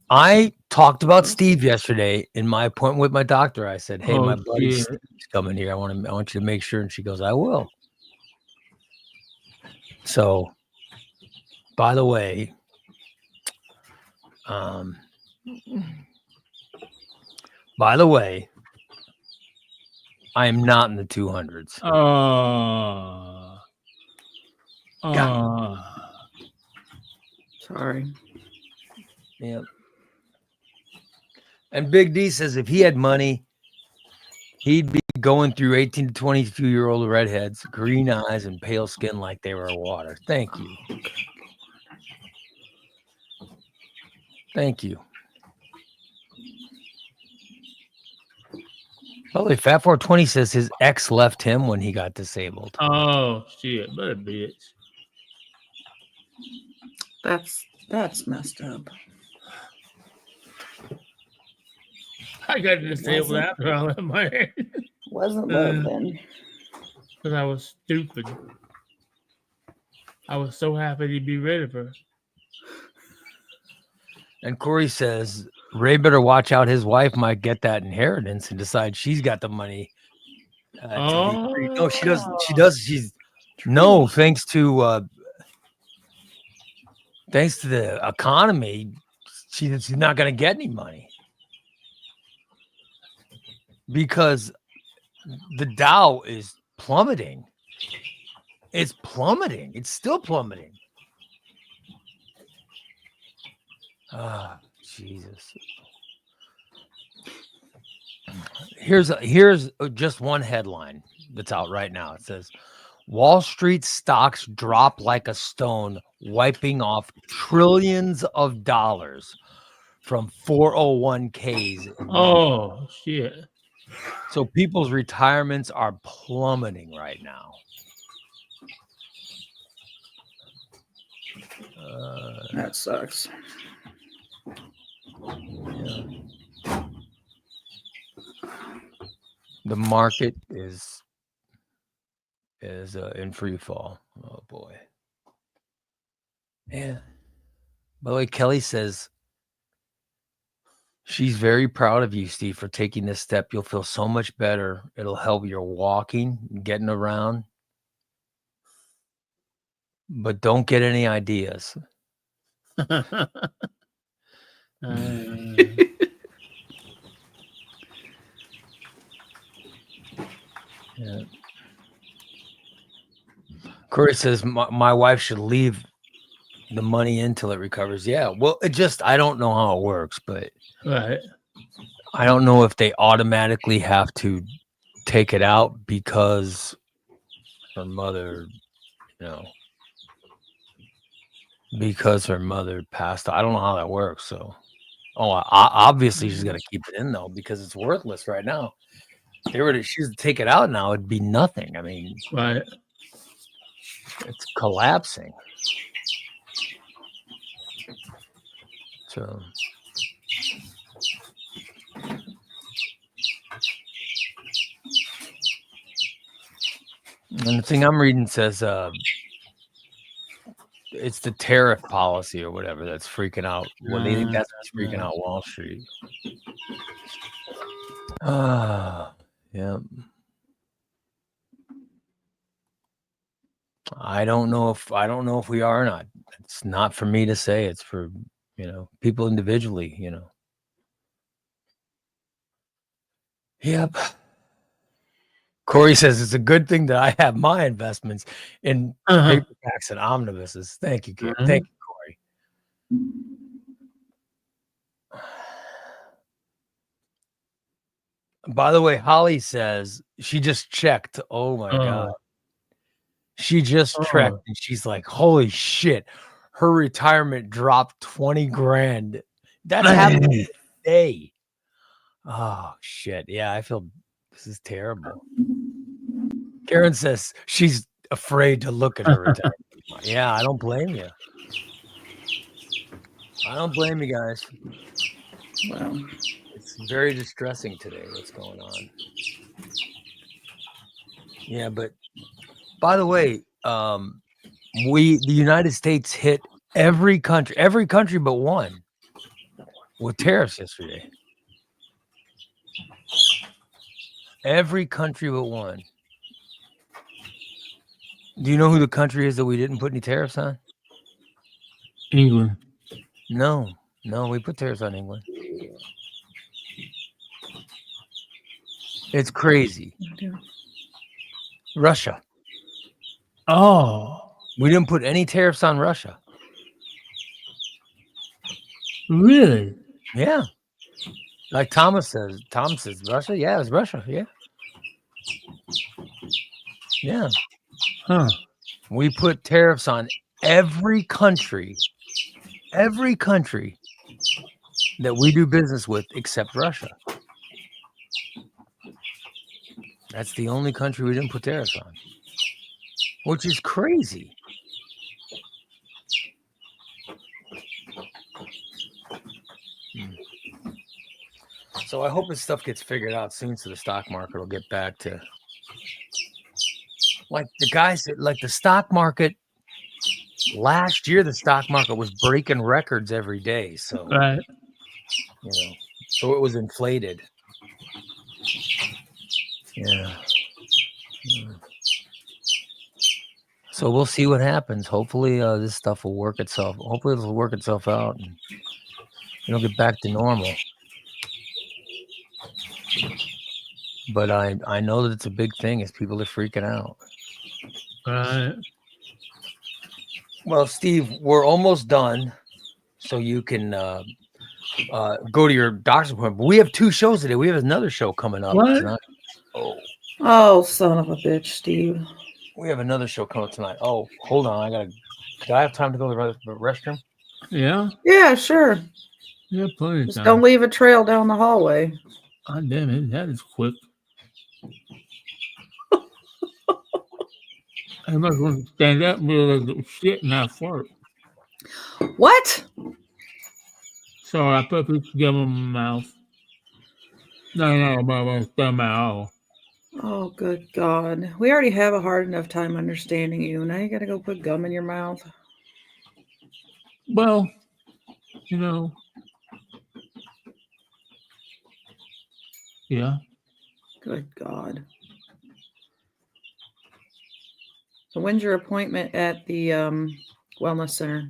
I talked about Steve yesterday in my appointment with my doctor. I said, hey, my buddy Steve's coming here. I want you to make sure. And she goes, I will. So, by the way, I am not in the 200s. Sorry. Yeah. And Big D says if he had money, he'd be going through 18 to 22-year-old redheads, green eyes, and pale skin like they were water. Thank you. Thank you. By the way, Fat 420 says his ex left him when he got disabled. Oh, shit. What a bitch. That's messed up. I got disabled after I left my hair. Wasn't love then. Because I was stupid. I was so happy to be rid of her. And Corey says, Ray better watch out. His wife might get that inheritance and decide she's got the money. No, she doesn't. She does. Thanks to the economy, she's not going to get any money because the Dow is plummeting. It's plummeting. It's still plummeting. Ah, Jesus. Here's just one headline that's out right now. It says, Wall Street stocks drop like a stone, wiping off trillions of dollars. from 401ks. Oh shit! So people's retirements are plummeting right now. That sucks. Yeah. The market is in free fall. Oh boy. Yeah. By the way, Kelly says she's very proud of you, Steve, for taking this step. You'll feel so much better. It'll help your walking, getting around. But don't get any ideas. Yeah. Corey says my wife should leave the money until it recovers. Yeah, well, I don't know how it works, but right. I don't know if they automatically have to take it out because her mother, because her mother passed. I don't know how that works. So, obviously she's gonna keep it in though because it's worthless right now. If she was to take it out now, it'd be nothing. I mean, right. It's collapsing. So. And the thing I'm reading says it's the tariff policy or whatever that's freaking out. Well, they think that's what's freaking out Wall Street. Yeah. I don't know if we are or not. It's not for me to say. It's for people individually. Yep. Corey says it's a good thing that I have my investments in paperbacks and omnibuses. Thank you, Corey. Thank you, Corey. By the way, Holly says she just checked. Oh my God. She just checked and she's like, holy shit. Her retirement dropped 20 grand. That's happening today. Oh shit. Yeah, I feel this is terrible. Karen says she's afraid to look at her retirement. Yeah, I don't blame you. I don't blame you guys. Wow. It's very distressing today what's going on. Yeah, but by the way, the United States hit every country but one with tariffs yesterday. Every country but one. Do you know who the country is that we didn't put any tariffs on? England. No, we put tariffs on England. It's crazy. Russia. Oh. We didn't put any tariffs on Russia. Really? Yeah. Like Tom says, Russia? Yeah, it's Russia. Yeah. Yeah. Huh. We put tariffs on every country that we do business with except Russia. That's the only country we didn't put tariffs on, which is crazy. So I hope this stuff gets figured out soon so the stock market will get back to like the guys that like the stock market last year. The stock market was breaking records every day. So, right. So it was inflated. Yeah. So we'll see what happens. Hopefully this stuff will work itself. Hopefully it'll work itself out and it'll get back to normal. But I know that it's a big thing as people are freaking out. Right. Well, Steve, we're almost done. So you can go to your doctor's appointment. But we have 2 shows today. We have another show coming up tonight. Oh, son of a bitch, Steve. We have another show coming up tonight. Oh, hold on. Do I have time to go to the restroom? Yeah. Yeah, sure. Yeah, plenty of Just time. don't leave a trail down the hallway. God damn it, that is quick. I'm not going to stand up and realize shit and not fart. What? So I put a piece of gum in my mouth. No, my mouth. Oh, good God. We already have a hard enough time understanding you. Now you got to go put gum in your mouth. Well, you know, yeah. Good God. So when's your appointment at the wellness center?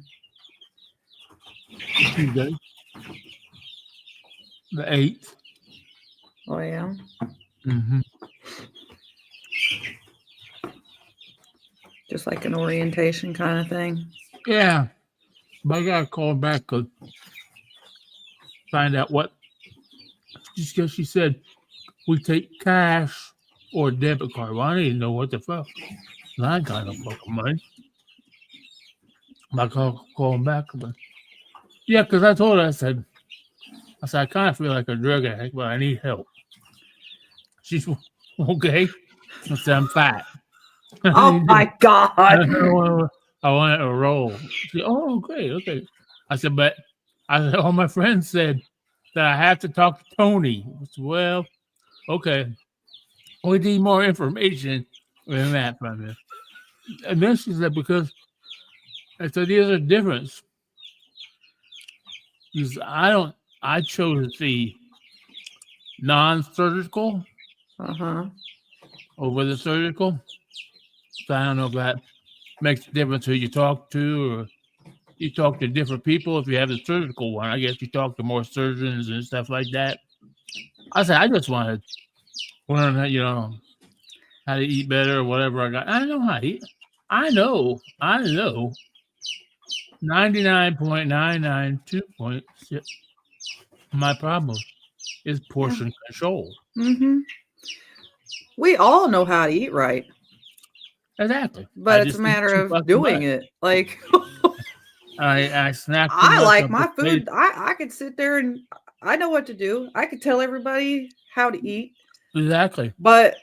Tuesday, the 8th. Oh, yeah? Mm-hmm. Just like an orientation kind of thing? Yeah, but I got to call back to find out what. Just because she said we take cash or debit card. Well, I didn't know what the fuck. I ain't got no fucking money. I call him back. But yeah, because I told her, I said, I kind of feel like a drug addict, but I need help. She's okay. I said, I'm fat. Oh, my God. I want to roll. She said, oh, great. Okay. I said, but all my friends said that I have to talk to Tony. I said, well, okay. We need more information than that from you. And then she said, because I said, there's a difference. Because I chose to see non-surgical over the surgical. So I don't know if that makes a difference who you talk to, or you talk to different people. If you have the surgical one, I guess you talk to more surgeons and stuff like that. I said, I just want to learn how to eat better or whatever I got. I know how to eat. I know. 99.992.6. My problem is portion control. Mm-hmm. We all know how to eat right. Exactly. But it's a matter of doing it. Like I snack. I like my food. I could sit there and I know what to do. I could tell everybody how to eat. Exactly. But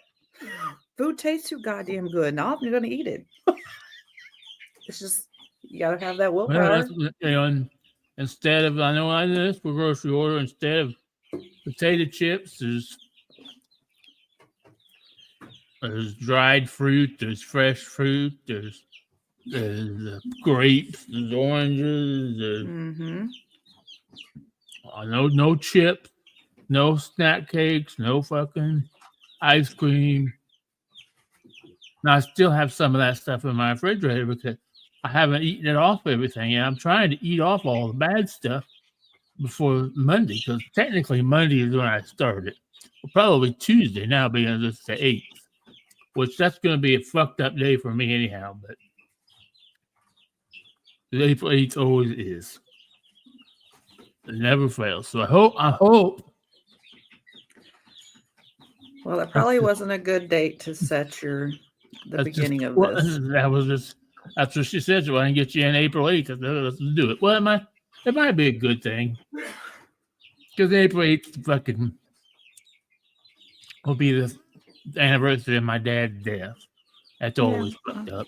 food tastes too goddamn good. Now I'm gonna eat it. It's just you gotta have that willpower. Well, instead of I know I did this for grocery order, instead of potato chips, there's dried fruit, there's fresh fruit, there's grapes, there's oranges, no chips, no snack cakes, no fucking ice cream. Now I still have some of that stuff in my refrigerator because I haven't eaten it off everything, and I'm trying to eat off all the bad stuff before Monday, because technically Monday is when I started. Well, probably Tuesday now, because it's the 8th, which that's going to be a fucked up day for me anyhow, but the April 8th always is. It never fails. So I hope. Well, that probably wasn't a good date to set the beginning of this. That's what she said. So I can get you in April 8th. Let's do it. Well, it might be a good thing. Because April 8th fucking will be the anniversary of my dad's death. That's always fucked up.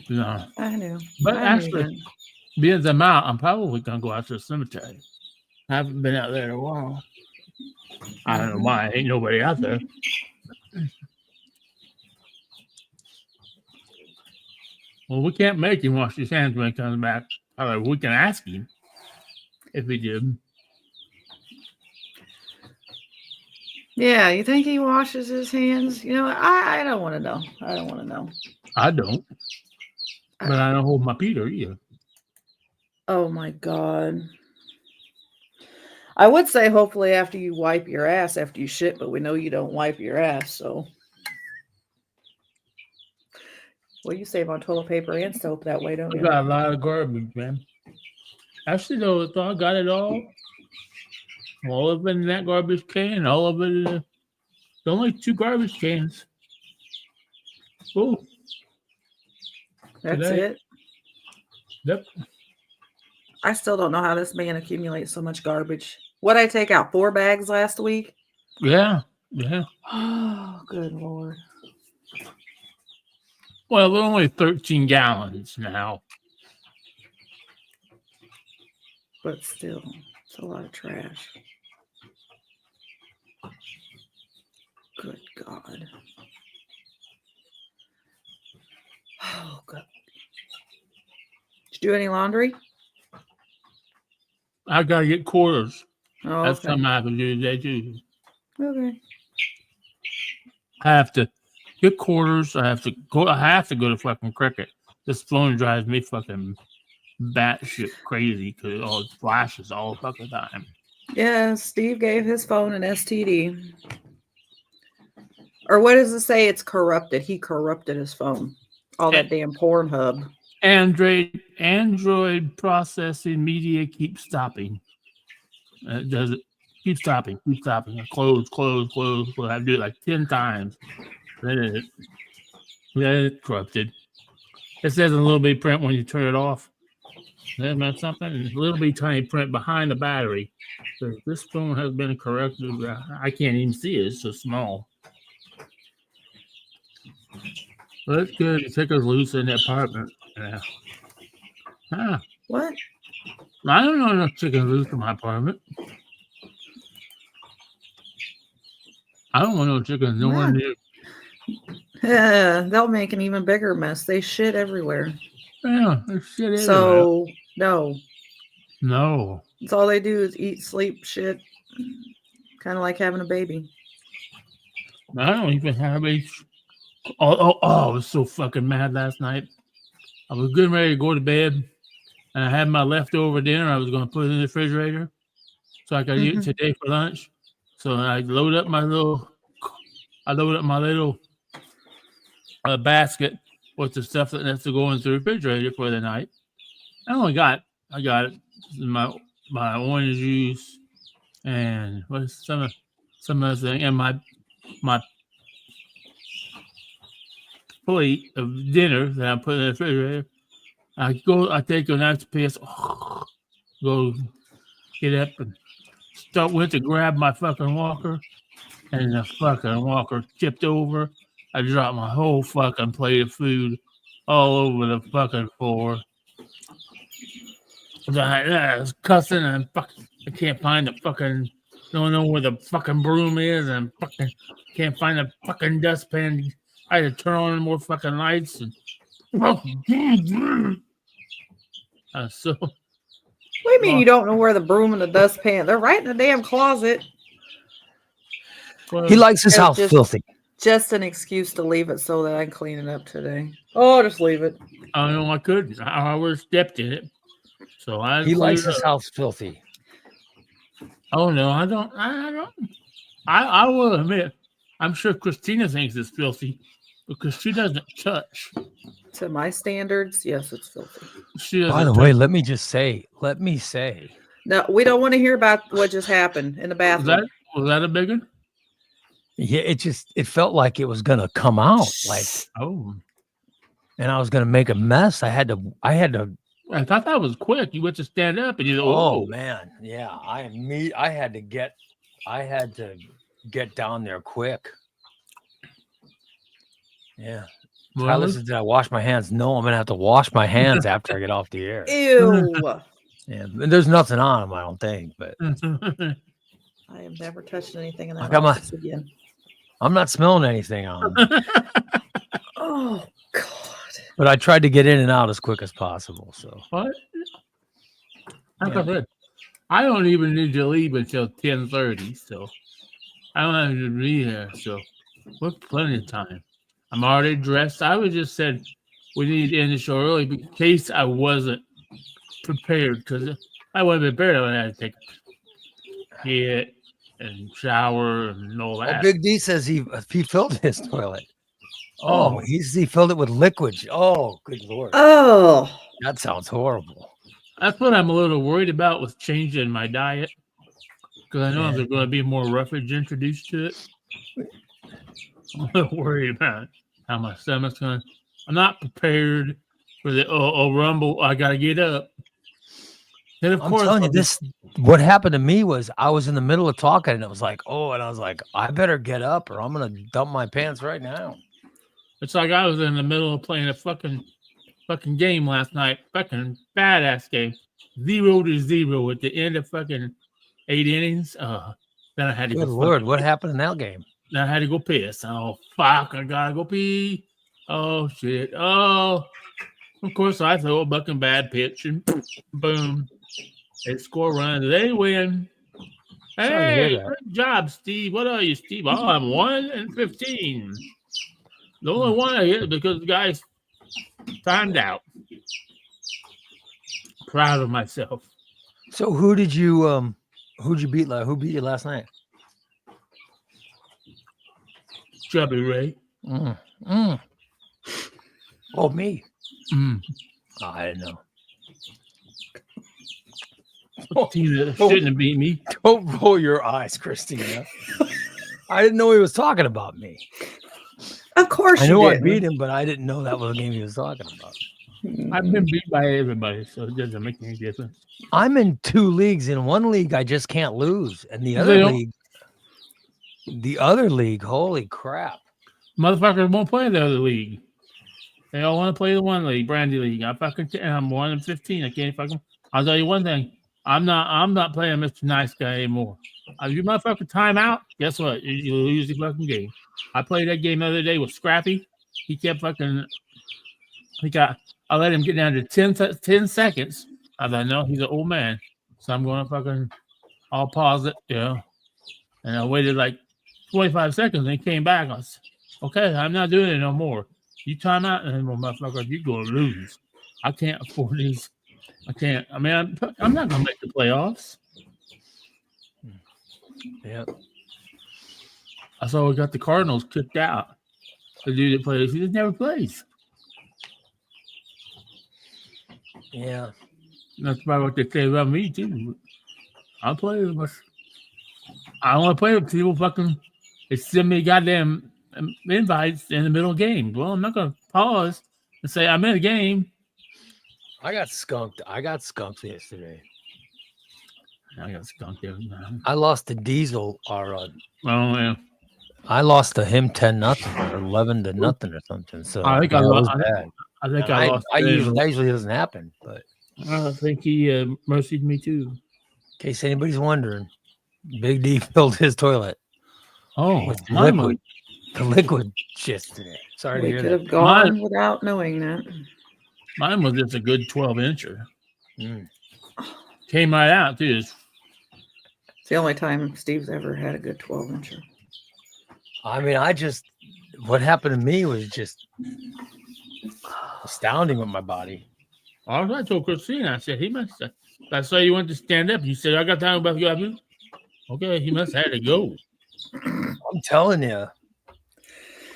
No. I know. But actually, being I'm out, I'm probably going to go out to the cemetery. I haven't been out there in a while. I don't know why. Ain't nobody out there. Well, we can't make him wash his hands when he comes back. We can ask him if he did. Yeah, you think he washes his hands? I don't want to know. I don't want to know. I don't. But I don't hold my Peter either. Oh, my God. I would say hopefully after you wipe your ass after you shit, but we know you don't wipe your ass, so. Well, you save on toilet paper and soap that way, don't you? I got a lot of garbage, man. Actually, though, I got it all. All of it in that garbage can. All of it. There's only 2 garbage cans. Oh. That's it? Yep. I still don't know how this man accumulates so much garbage. What I take out 4 bags last week? Yeah. Oh, good Lord. Well, we're only 13 gallons now. But still, it's a lot of trash. Good God. Oh, God. Did you do any laundry? I gotta get quarters. Oh, That's okay. something I have to do today too. Okay. I have to get quarters. I have to go to fucking Cricket. This phone drives me fucking batshit crazy because all it flashes all the fucking time. Yeah, Steve gave his phone an STD. Or what does it say? It's corrupted. He corrupted his phone. All that damn Pornhub. Android processing media keeps stopping. It does it. Keep stopping. Close. I have to do it like 10 times. Then it's corrupted. It says in a little bit print when you turn it off. That meant something. A little bit tiny print behind the battery. So this phone has been corrupted. I can't even see it. It's so small. Well, that's good. You take us loose in the apartment. Yeah. Huh. What? I don't know enough chickens loose in my apartment. I don't want no chickens nowhere near. Yeah, they'll make an even bigger mess. They shit everywhere. Yeah, there's shit everywhere. So, no. No. That's all they do is eat, sleep, shit. Kind of like having a baby. I don't even have a. I was so fucking mad last night. I was getting ready to go to bed, and I had my leftover dinner. I was going to put it in the refrigerator so I could eat it today for lunch. So I load up my little basket with the stuff that has to go into the refrigerator for the night. I got it. My orange juice and what's some other thing, and my plate of dinner that I put in the refrigerator. I take a nice piece, go get up and went to grab my fucking walker, and the fucking walker tipped over. I dropped my whole fucking plate of food all over the fucking floor. I was cussing and fucking, I can't find the fucking, don't know where the fucking broom is, and fucking can't find the fucking dustpan. I had to turn on more fucking lights and so. What do you mean you don't know where the broom and the dustpan? They're right in the damn closet. He likes his house filthy. Just an excuse to leave it so that I can clean it up today. Oh, just leave it. I know I couldn't. I would have stepped in it. So he likes his house filthy. Oh no, I don't. I will admit, I'm sure Christina thinks it's filthy because she doesn't touch. To my standards, yes, it's filthy. By the way, let me say. No, we don't want to hear about what just happened in the bathroom. Was that a big one? Yeah, it felt like it was gonna come out, and I was gonna make a mess. I had to. I thought that was quick. You went to stand up and you. Oh man, yeah. I had to get down there quick. Yeah. Tyler said, "Did I wash my hands?" No, I'm gonna have to wash my hands after I get off the air. Ew. Yeah, and there's nothing on them, I don't think. But I have never touched anything in that office again. I'm not smelling anything on them. Oh God! But I tried to get in and out as quick as possible. So what? Like I said, I don't even need to leave until 10:30, so I don't have to be there. So we're plenty of time. I'm already dressed. I would just said we need to end the show early in case I wasn't prepared. Because if I wasn't prepared, I would have to take a shit and shower and all that. Oh, Big D says he filled his toilet. Oh, he filled it with liquid. Oh, good Lord. Oh, that sounds horrible. That's what I'm a little worried about with changing my diet. Because I know there's going to be more roughage introduced to it. I'm a little worried about how my stomach's going to. I'm not prepared for the rumble. I got to get up. Then of I'm course, telling you, this what happened to me was I was in the middle of talking and it was like, oh, and I was like, I better get up or I'm gonna dump my pants right now. it's like I was in the middle of playing a fucking game last night. Fucking badass game. 0-0 at the end of fucking 8 innings. Then I had to Good go. Lord, what happened in that game? Then I had to go piss. Oh fuck! I gotta go pee. Oh shit! Oh, of course I throw a fucking bad pitch and boom, they score runs. They win. Sorry to hear Hey, that. great job, Steve. What are you, Steve? Oh, I'm 1-15. The only one I hit because the guy's timed out. Proud of myself. So who'd you beat? Who beat you last night? Chubby Ray. Oh, me. Mm. Oh, I didn't know. Tina shouldn't have beat me. Don't roll your eyes, Christina. I didn't know he was talking about me. Of course, I you knew I didn't. beat him, but I didn't know that was the game he was talking about. I've been beat by everybody, so it doesn't make any difference. I'm in 2 leagues. In one league, I just can't lose, and the other league, holy crap! Motherfuckers won't play the other league. They all want to play the one league, Brandy League. I'm 1-15. I can't fucking. I'll tell you one thing. I'm not playing Mr. Nice Guy anymore. If you motherfucker time out, guess what? You lose the fucking game. I played that game the other day with Scrappy. He kept fucking. I let him get down to 10 seconds. I thought, no, he's an old man, so I'm going to fucking. I'll pause it, and I waited like 25 seconds, and he came back. I was, okay, I'm not doing it no more. You time out, and motherfucker, you're going to lose. I can't afford these. I can't. I mean, I'm not going to make the playoffs. Yeah. I saw we got the Cardinals kicked out. The dude that plays, he just never plays. Yeah. That's probably what they say about me too. I'll play with. I want to play with people. Fucking, they send me goddamn invites in the middle of the game. Well, I'm not going to pause and say I'm in a game. I got skunked yesterday. I got skunked every time. I lost to Diesel or Oh yeah. I lost to him 10-0 or 11-0 or something. So I think that I was lost. bad. I think I lost. That usually doesn't happen, but I think he mercied me too. in case anybody's wondering, Big D filled his toilet Oh, with mine liquid. The liquid shit today. Sorry to We hear could that. have gone without knowing that. Mine was just a good 12-incher. Mm. Came right out too. It's the only time Steve's ever had a good 12-incher. I mean, what happened to me was just astounding with my body. I told Christina, I said, he must have. I saw you went to stand up. You said, I got time about to go. Okay, he must have had to go. I'm telling you,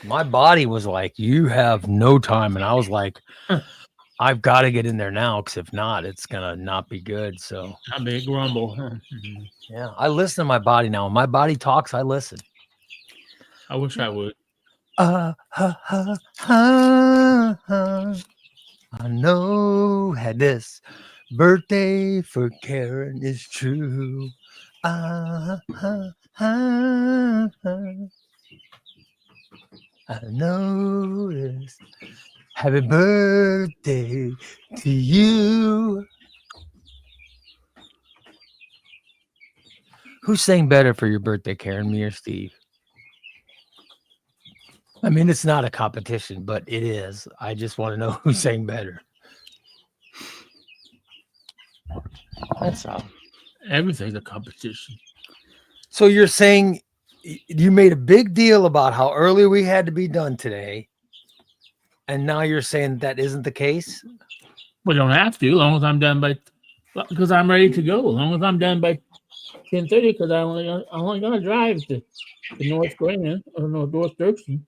my body was like, you have no time. And I was like, I've got to get in there now, because if not, it's going to not be good. So I big grumble. yeah, I listen to my body now. When my body talks, I listen. I wish I would. I know had this birthday for Karen is true. I know this. Happy birthday to you. Who sang better for your birthday, Karen, me or Steve? I mean, it's not a competition, but it is. I just want to know who sang better. That's all. Everything's a competition. So you're saying you made a big deal about how early we had to be done today, and now you're saying that isn't the case? We don't have to, as long as I'm done by, because I'm ready to go. As long as I'm done by 10:30, because I only gonna drive to North Grand or North Dirksen.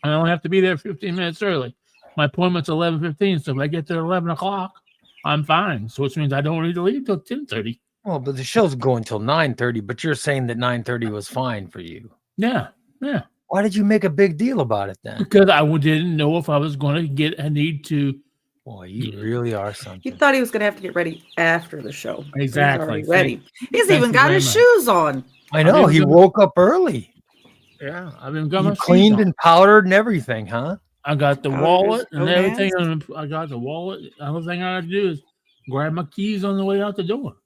I don't have to be there 15 minutes early. My appointment's 11:15, so if I get there at 11 o'clock, I'm fine. So which means I don't need to leave till 10:30. Well, but the show's going till 9:30, but you're saying that 9:30 was fine for you. Yeah. Why did you make a big deal about it then? Because I didn't know if I was going to get a need to Boy, you really are He something. thought he was going to have to get ready after the show. But Exactly. He's already ready. He's thank even you got very his much. shoes on. I know. even He gonna- woke up early. Yeah, I've been got You my cleaned shoes on. and powdered and everything, huh? I got the Powdered wallet his and own everything. hands? I got the wallet. The only thing I got to do is grab my keys on the way out the door.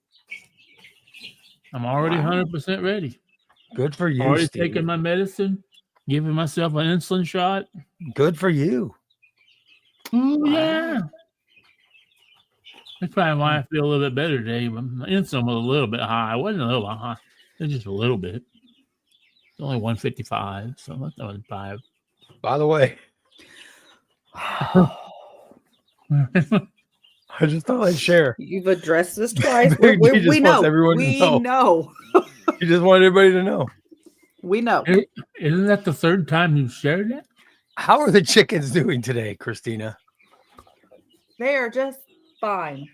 I'm already Wow. 100% ready. Good for you, Already Steve. taking my medicine, giving myself an insulin shot. Good for you. Ooh, Wow. yeah. That's probably why I feel a little bit better today. But my insulin was a little bit high. It wasn't a little bit high. It was just a little bit. It's only 155, so that's not 5. By the way, I just thought I'd share. You've addressed this twice. Big D just We wants know. everyone to We know. know. You just want everybody to know. We know. Isn't that the third time you've shared that? How are the chickens doing today, Christina? They are just fine.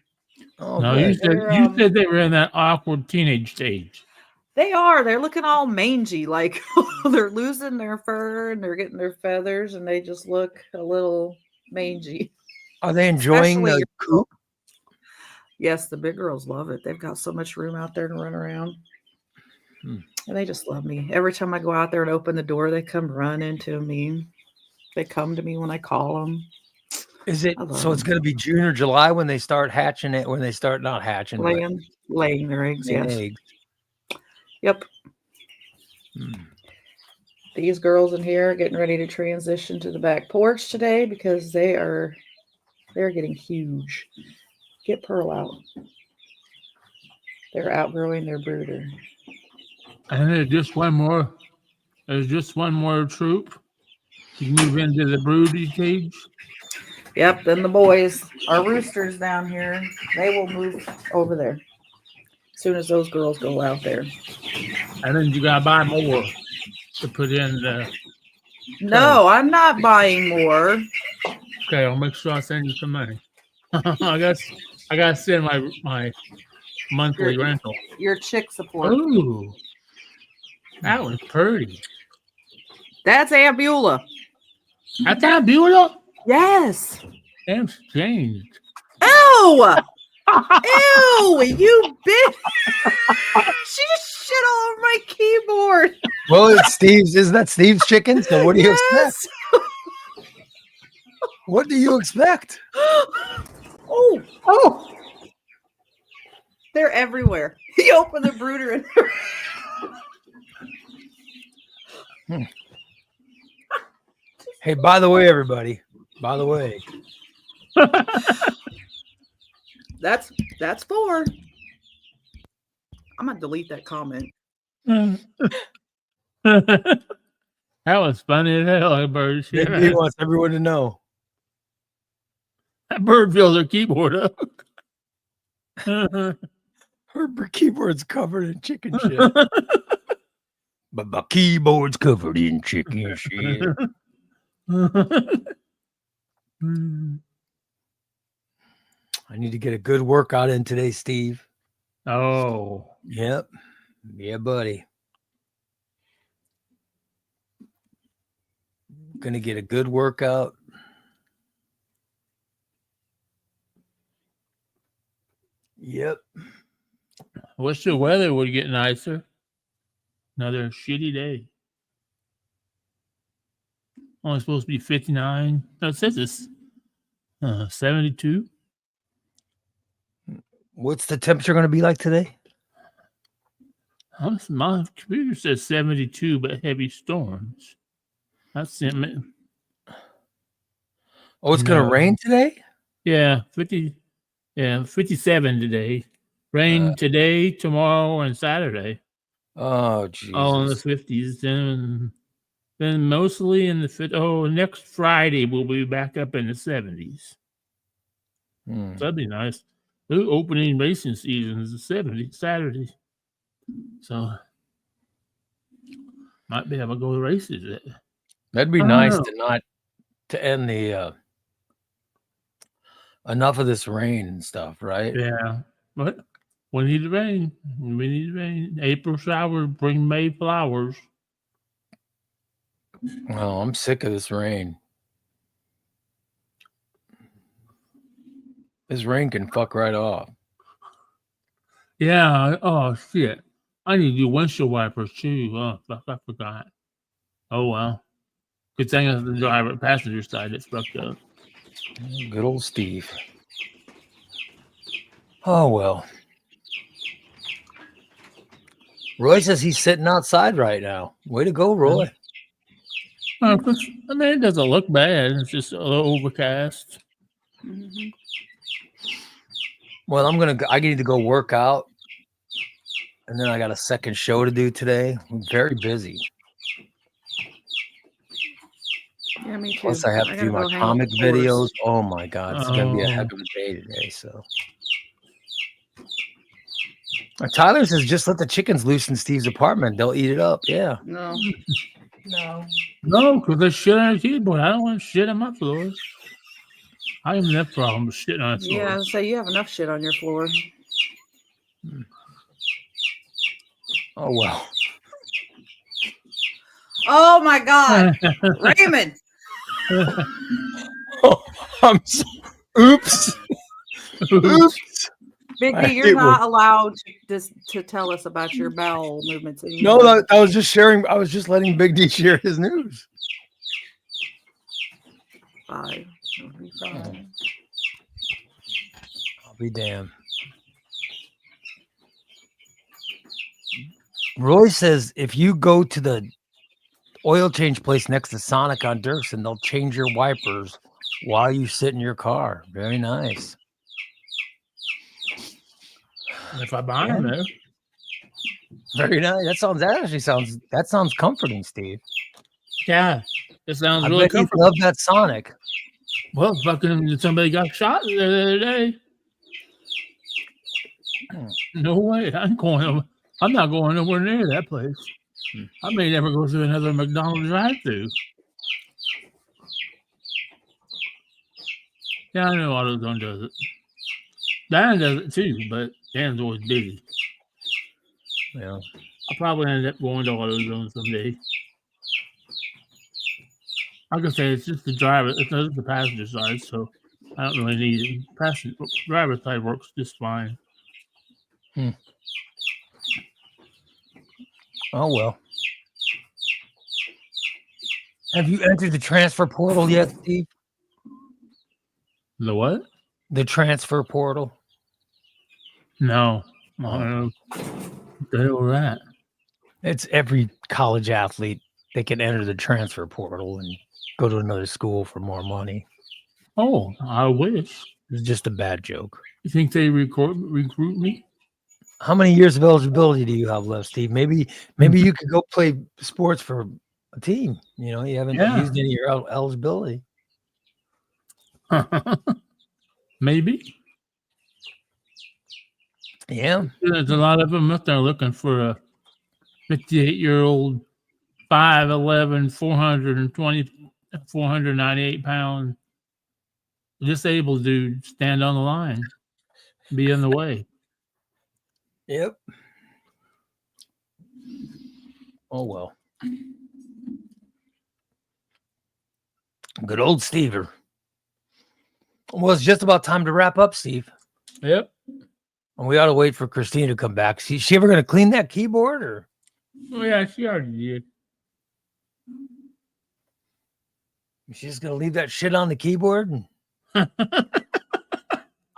Oh, No, good. you said they were in that awkward teenage stage. They are. They're looking all mangy. Like they're losing their fur and they're getting their feathers and they just look a little mangy. Are they enjoying Especially the coop? Yes, the big girls love it. They've got so much room out there to run around. And they just love me. Every time I go out there and open the door, they come running to me. They come to me when I call them. Is it I love so? It's them. going to be June or July when they start hatching it. When they start not hatching, but Laying their eggs. laying Yes. eggs. Yep. Hmm. These girls in here are getting ready to transition to the back porch today because they're getting huge. Get Pearl out. They're outgrowing their brooder. And there's just one more. There's just one more troop to move into the broody cage. Yep, then the boys, our roosters down here, they will move over there as soon as those girls go out there. And then you gotta buy more to put in the. No, I'm not buying more. Okay, I'll make sure I send you some money. I gotta send my monthly Your- rental. Your chick support. Ooh, that was pretty. That's Aunt Beulah. That's that Beulah. Yes. That's changed. Ew! Ew! You bitch! She just shit all over my keyboard. Well, it's Steve's. Isn't that Steve's chicken? So what do you expect? What do you expect? Oh! They're everywhere. He opened the brooder and Hey, by the way, everybody. By the way, that's 4. I'm gonna delete that comment. That was funny as hell. That bird. Big D wants everyone to know. That bird fills her keyboard up. Her keyboard's covered in chicken shit. But my keyboard's covered in chicken shit. I need to get a good workout in today, Steve. Oh, Yep. Yeah, buddy. Gonna get a good workout. Yep. wish the weather would get nicer. Another shitty day. Only supposed to be 59. No, it says it's 72. What's the temperature going to be like today? My computer says 72, but heavy storms. That's it. Oh, it's going to No. rain today? Yeah, 57 today. Rain today, tomorrow, and Saturday. Oh, Jesus. All in the 50s. Then mostly in the next Friday we'll be back up in the 70s. Hmm. So that'd be nice. The opening racing season is the 70s, Saturday. So might be able to go to races. That'd be I don't nice know. to end the enough of this rain and stuff, right? Yeah. But we need the rain. We need the rain. April showers bring May flowers. Oh, I'm sick of this rain. This rain can fuck right off. Yeah. Oh shit. I need to do windshield wipers too. Oh fuck, I forgot. Oh well. Good thing it's the driver passenger side that's fucked up. Good old Steve. Oh well. Roy says he's sitting outside right now. Way to go, Roy. I mean, it doesn't look bad. It's just a little overcast. Mhm. Well, I need to go work out. And then I got a second show to do today. I'm very busy. Yeah, me too. Plus, I have to do gotta my go hang comic with the horse. videos. Oh my God, it's gonna be a Oh. heck of a day today. So, Tyler says just let the chickens loose in Steve's apartment. They'll eat it up. Yeah. No. No. No, because there's shit on the keyboard. I don't want shit on my floor. I have enough problem with shit on the floor. Yeah, so you have enough shit on your floor. Oh well. Oh my God, Raymond! Oh, oops. Oops. Big I D, you're hate not allowed to tell us about your bowel movements No, anymore. I was just sharing. I was just letting Big D share his news. Bye. It'll be fine. I'll be damned. Roy says if you go to the oil change place next to Sonic on Dirksen, they'll change your wipers while you sit in your car. Very nice. If I buy them there. Very nice. That sounds comforting, Steve. Yeah. It sounds I really bet you comfortable. love that Sonic. Well, fucking somebody got shot the other day. No way. I'm not going nowhere near that place. I may never go to another McDonald's drive-thru. Yeah, I know AutoZone does it. Dan does it too, but Dan's always busy. Yeah. I'll probably end up going to AutoZone someday. Like I say, it's just the driver, it's not the passenger side, so I don't really need it. Driver side works just fine. Oh well. Have you entered the transfer portal yet, Steve? The what? The transfer portal. No. I don't know. What the hell was that? It's every college athlete. They can enter the transfer portal and go to another school for more money. Oh, I wish. It's just a bad joke. You think they recruit me? How many years of eligibility do you have left, Steve? Maybe you could go play sports for a team. You know, you haven't used any of your eligibility. Maybe. Yeah. There's a lot of them out there looking for a 58-year-old, 5'11", 498 pound disabled dude stand on the line, be in the way. Yep. Oh well. Good old Stever. Well, it's just about time to wrap up, Steve. Yep. And we ought to wait for Christine to come back. Is she ever going to clean that keyboard, or? Oh yeah, she already did. She's just going to leave that shit on the keyboard? I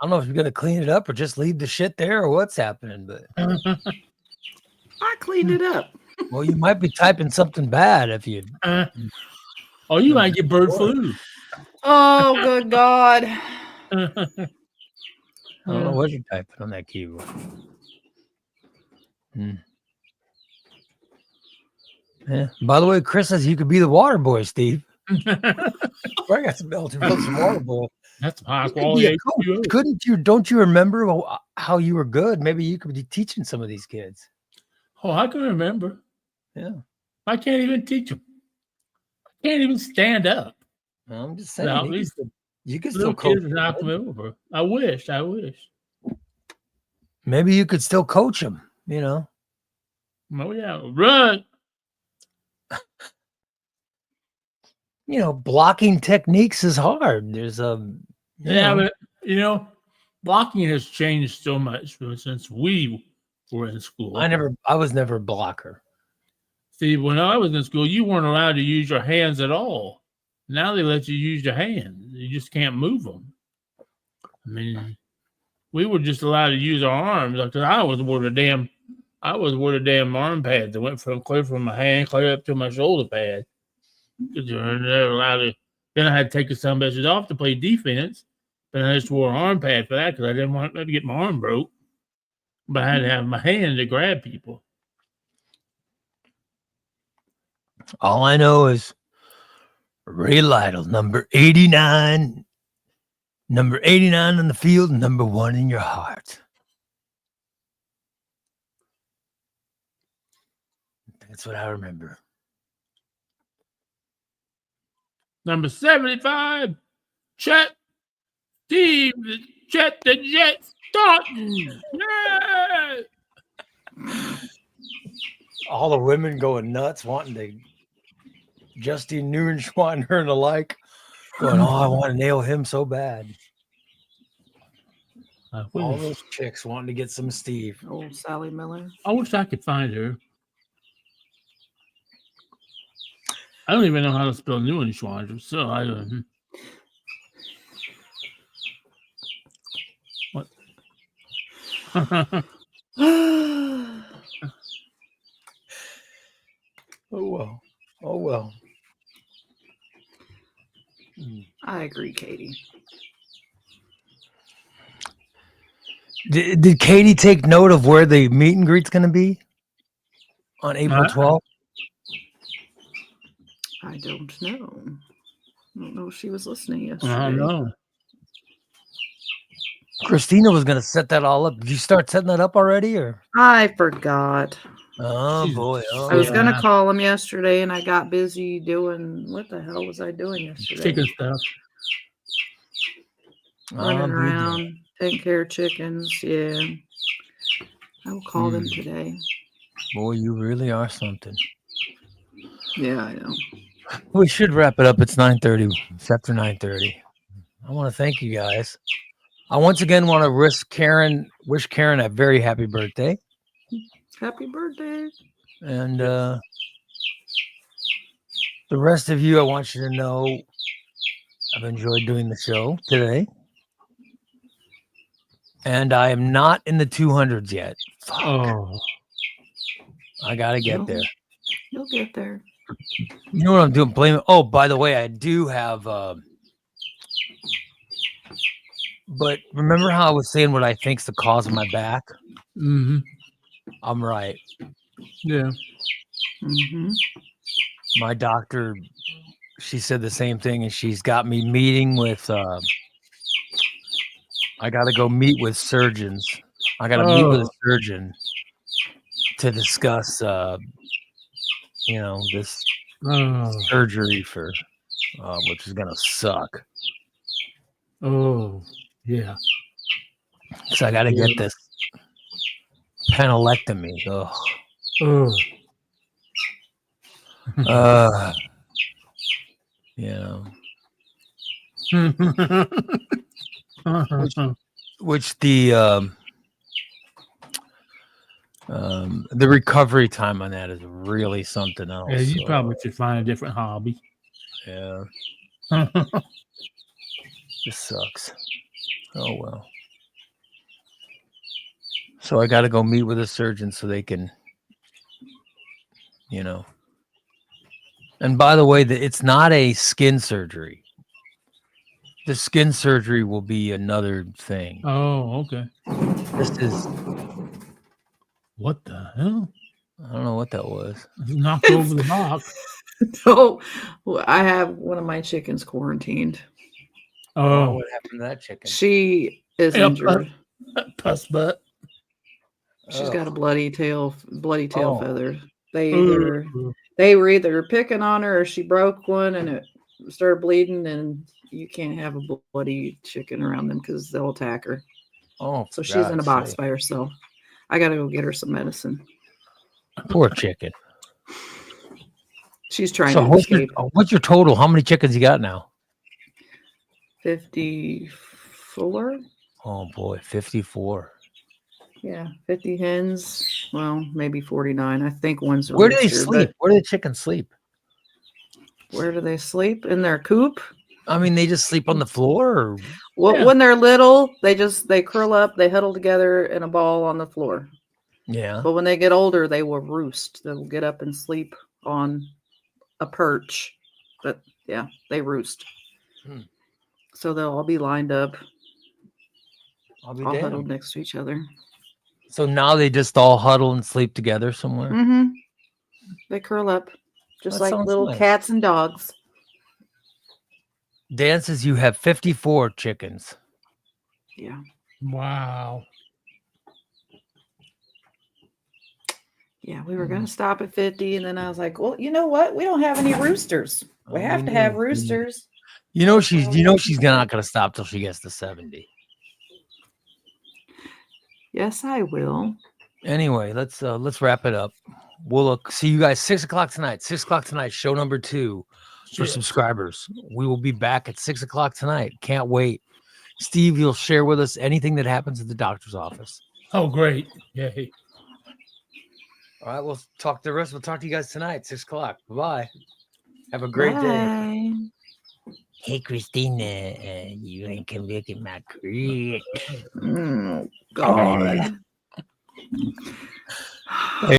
don't know if you're going to clean it up or just leave the shit there or what's happening, but I cleaned it up. well, you might be typing something bad if you. Oh, you might get bird flu. Oh, good God. I don't know what you're typing on that keyboard. Yeah. By the way, Chris says you could be the water boy, Steve. I got some water boy. That's high quality. Couldn't you? Don't you remember how you were good? Maybe you could be teaching some of these kids. Oh, I can remember. Yeah. I can't even teach them. I can't even stand up. I'm just saying. No, at least you could little still coach. kids knock me over. I wish. Maybe you could still coach them. You know. Oh yeah, run. You know, blocking techniques is hard. There's but you know, blocking has changed so much since we were in school. I was never a blocker. See, when I was in school, you weren't allowed to use your hands at all. Now they let you use your hands. You just can't move them. I mean, we were just allowed to use our arms. Like, I was wore the damn arm pads that went clear from my hand clear up to my shoulder pad. You're never allowed to. Then I had to take some bitches off to play defense. But I just wore an arm pad for that because I didn't want to get my arm broke. But I had to have my hand to grab people. All I know is Ray Lytle, number 89. Number 89 on the field, number 1 in your heart. That's what I remember. Number 75, Chet the Jet Staunton. Yeah! All the women going nuts, wanting to Justine Neuenschwander and the like. Going, I want to nail him so bad. All those chicks wanting to get some Steve. Old Sally Miller. I wish I could find her. I don't even know how to spell Neuenschwander, so I don't. What? Oh well. I agree, Katie. Did Katie take note of where the meet and greet's going to be on April 12th? I don't know. I don't know if she was listening yesterday. I don't know. Christina was going to set that all up. Did you start setting that up already, or? I forgot. Oh boy! I was going to call him yesterday, and I got busy doing. What the hell was I doing yesterday? Chicken stuff. Running around, taking care of chickens. Yeah, I will call them today. Boy, you really are something. Yeah, I know. We should wrap it up. It's 9:30. It's after 9:30. I want to thank you guys. I once again want to wish Karen a very happy birthday. Happy birthday. And the rest of you, I want you to know I've enjoyed doing the show today. And I am not in the 200s yet. Fuck. Oh. I got to get there. You'll get there. You know what I'm doing? Blame it. Oh, by the way, I do have... but remember how I was saying what I think's the cause of my back? Mm-hmm. I'm right. Yeah. Mm-hmm. My doctor, she said the same thing, and she's got me meeting with... I got to go meet with surgeons. I got to meet with a surgeon to discuss, this surgery for, which is going to suck. Oh, yeah. So I got to get this penelectomy. Oh. Yeah. Which the recovery time on that is really something else. Yeah, you probably should find a different hobby. Yeah. This sucks. Oh well. So I got to go meet with a surgeon so they can, And by the way, it's not a skin surgery. The skin surgery will be another thing. Oh, okay. This is... What the hell? I don't know what that was. You knocked over the box. So I have one of my chickens quarantined. Oh, what happened to that chicken? She is injured. Puss butt. She's got a bloody tail feather. They were either picking on her or she broke one and it started bleeding, and you can't have a bloody chicken around them because they'll attack her. Oh, so she's in a box by herself. I got to go get her some medicine. Poor chicken. She's trying to escape. What's your total? How many chickens you got now? 54. Oh boy, 54. Yeah, 50 hens. Well, maybe 49. I think one's a Where do they rooster, sleep? but Where do the chickens sleep? where do they sleep? In their coop? I mean, they just sleep on the floor. Or... Well, Yeah. when they're little, they curl up, they huddle together in a ball on the floor. Yeah. But when they get older, they will roost. They'll get up and sleep on a perch. But yeah, they roost. Hmm. So they'll all be lined up, I'll be all damned. huddled next to each other. So now they just all huddle and sleep together somewhere. Mm-hmm. They curl up just That like sounds little nice. cats and dogs. Dan says you have 54 chickens. Yeah. Wow. Yeah, we were going to stop at 50. And then I was like, well, you know what? We don't have any roosters. We Oh, have we to have know. roosters. You know she's not going to stop till she gets to 70. Yes, I will. Anyway, let's wrap it up. We'll see you guys 6 o'clock tonight. 6 o'clock tonight, show number 2 for Yes. subscribers. We will be back at 6 o'clock tonight. Can't wait. Steve, you'll share with us anything that happens at the doctor's office. Oh, great. Yay. All right, we'll talk to you guys tonight, 6 o'clock. Bye. Have a great day. Bye. Hey, Christina, you ain't can look at my crick. Oh, God.